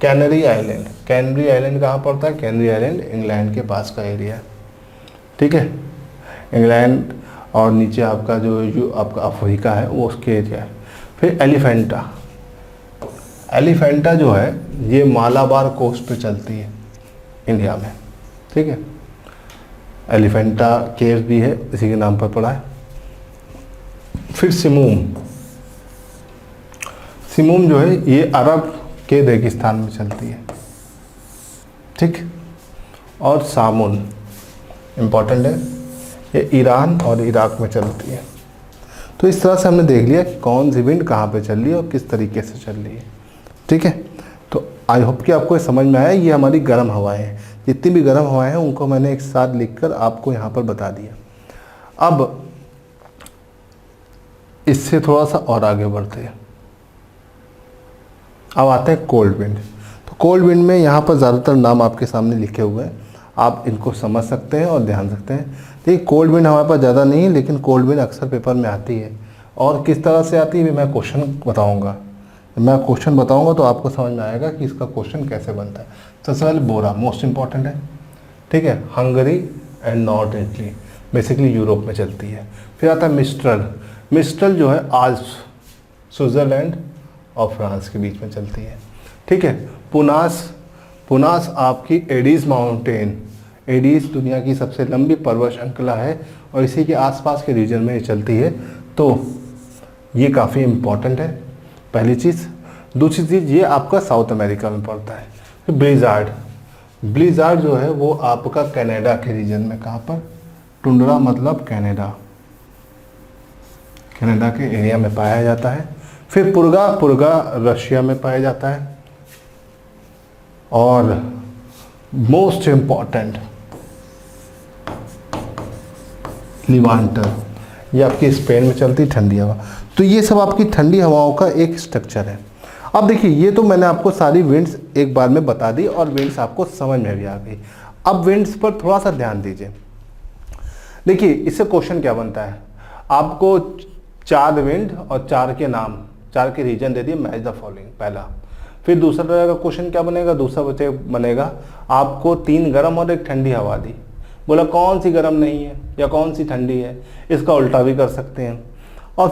कैनरी आइलैंड। कैनरी आइलैंड कहाँ पड़ता है? कैनरी आइलैंड इंग्लैंड के पास का एरिया है। ठीक है, इंग्लैंड और नीचे आपका जो आपका अफ्रीका है वो उसके एरिया है। फिर एलिफेंटा। एलिफेंटा जो है ये मालाबार कोस्ट पे चलती है इंडिया में। ठीक है, एलिफेंटा केव भी है, इसी के नाम पर पड़ा है। फिर सिमूम। सिमूम जो है ये अरब के रेगिस्तान में चलती है। ठीक, और सामुन इम्पॉर्टेंट है, ये ईरान और इराक में चलती है। तो इस तरह से हमने देख लिया कि कौन सी विंड कहाँ पे चल रही है और किस तरीके से चल रही है। ठीक है, तो आई होप कि आपको समझ में आया। ये हमारी गर्म हवाएं हैं, जितनी भी गर्म हवाएं हैं उनको मैंने एक साथ लिखकर आपको यहाँ पर बता दिया। अब इससे थोड़ा सा और आगे बढ़ते हैं। अब आते हैं कोल्ड विंड। तो कोल्ड विंड में यहाँ पर ज़्यादातर नाम आपके सामने लिखे हुए हैं, आप इनको समझ सकते हैं और ध्यान रखते हैं। देखिए कोल्ड विंड हमारे पास ज़्यादा नहीं है, लेकिन कोल्ड विंड अक्सर पेपर में आती है। और किस तरह से आती है भी मैं क्वेश्चन बताऊँगा, मैं क्वेश्चन बताऊँगा तो आपको समझ में आएगा कि इसका क्वेश्चन कैसे बनता है। सबसे पहले बोरा मोस्ट इंपॉर्टेंट है, ठीक है, Hungary and north Italy, basically Europe में चलती है। फिर आता है मिस्ट्रल। मिस्ट्रल जो है आल्प्स, स्विट्ज़रलैंड और फ्रांस के बीच में चलती है, ठीक है। पुनास, पुनास आपकी एडीज माउंटेन, एडीज दुनिया की सबसे लंबी पर्वत श्रृंखला है और इसी के आसपास के रीजन में ये चलती है, तो ये काफ़ी इम्पॉर्टेंट है पहली चीज़। दूसरी चीज़ ये आपका साउथ अमेरिका में पड़ता है। फिर ब्लिज़ार्ड, ब्लिज़ार्ड जो है वो आपका कनाडा के रीजन में, कहाँ पर, टुंड्रा मतलब कनाडा, कनाडा के एरिया में पाया जाता है। फिर पुर्गा, पुर्गा रशिया में पाया जाता है। और मोस्ट इम्पॉर्टेंट लिवांटर, ये आपकी स्पेन में चलती ठंडी हवा। तो ये सब आपकी ठंडी हवाओं का एक स्ट्रक्चर है। अब देखिए ये तो मैंने आपको सारी विंड्स एक बार में बता दी और विंड्स आपको समझ में भी आ गई। अब विंड्स पर थोड़ा सा ध्यान दीजिए। देखिए इससे क्वेश्चन क्या बनता है, आपको 4 विंड और 4 के नाम, 4 के रीजन दे दिए, मैच द फॉलोइंग पहला। फिर दूसरा तरह का क्वेश्चन क्या बनेगा, दूसरा बनेगा आपको 3 गर्म और 1 ठंडी हवा दी, बोला कौन सी गर्म नहीं है या कौन सी ठंडी है, इसका उल्टा भी कर सकते हैं। और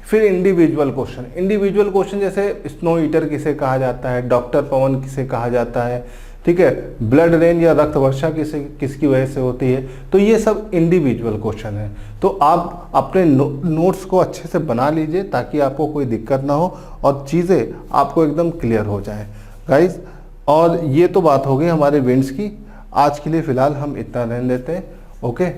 फिर इंडिविजुअल क्वेश्चन, इंडिविजुअल क्वेश्चन जैसे स्नो ईटर किसे कहा जाता है, डॉक्टर पवन किसे कहा जाता है, ठीक है, ब्लड रेन या रक्त वर्षा किसकी वजह से होती है, तो ये सब इंडिविजुअल क्वेश्चन है। तो आप अपने नोट्स को अच्छे से बना लीजिए ताकि आपको कोई दिक्कत ना हो और चीज़ें आपको एकदम क्लियर हो जाए गाइज। और ये तो बात हो गई हमारे विंड्स की, आज के लिए फ़िलहाल हम इतना रहने देते हैं, ओके।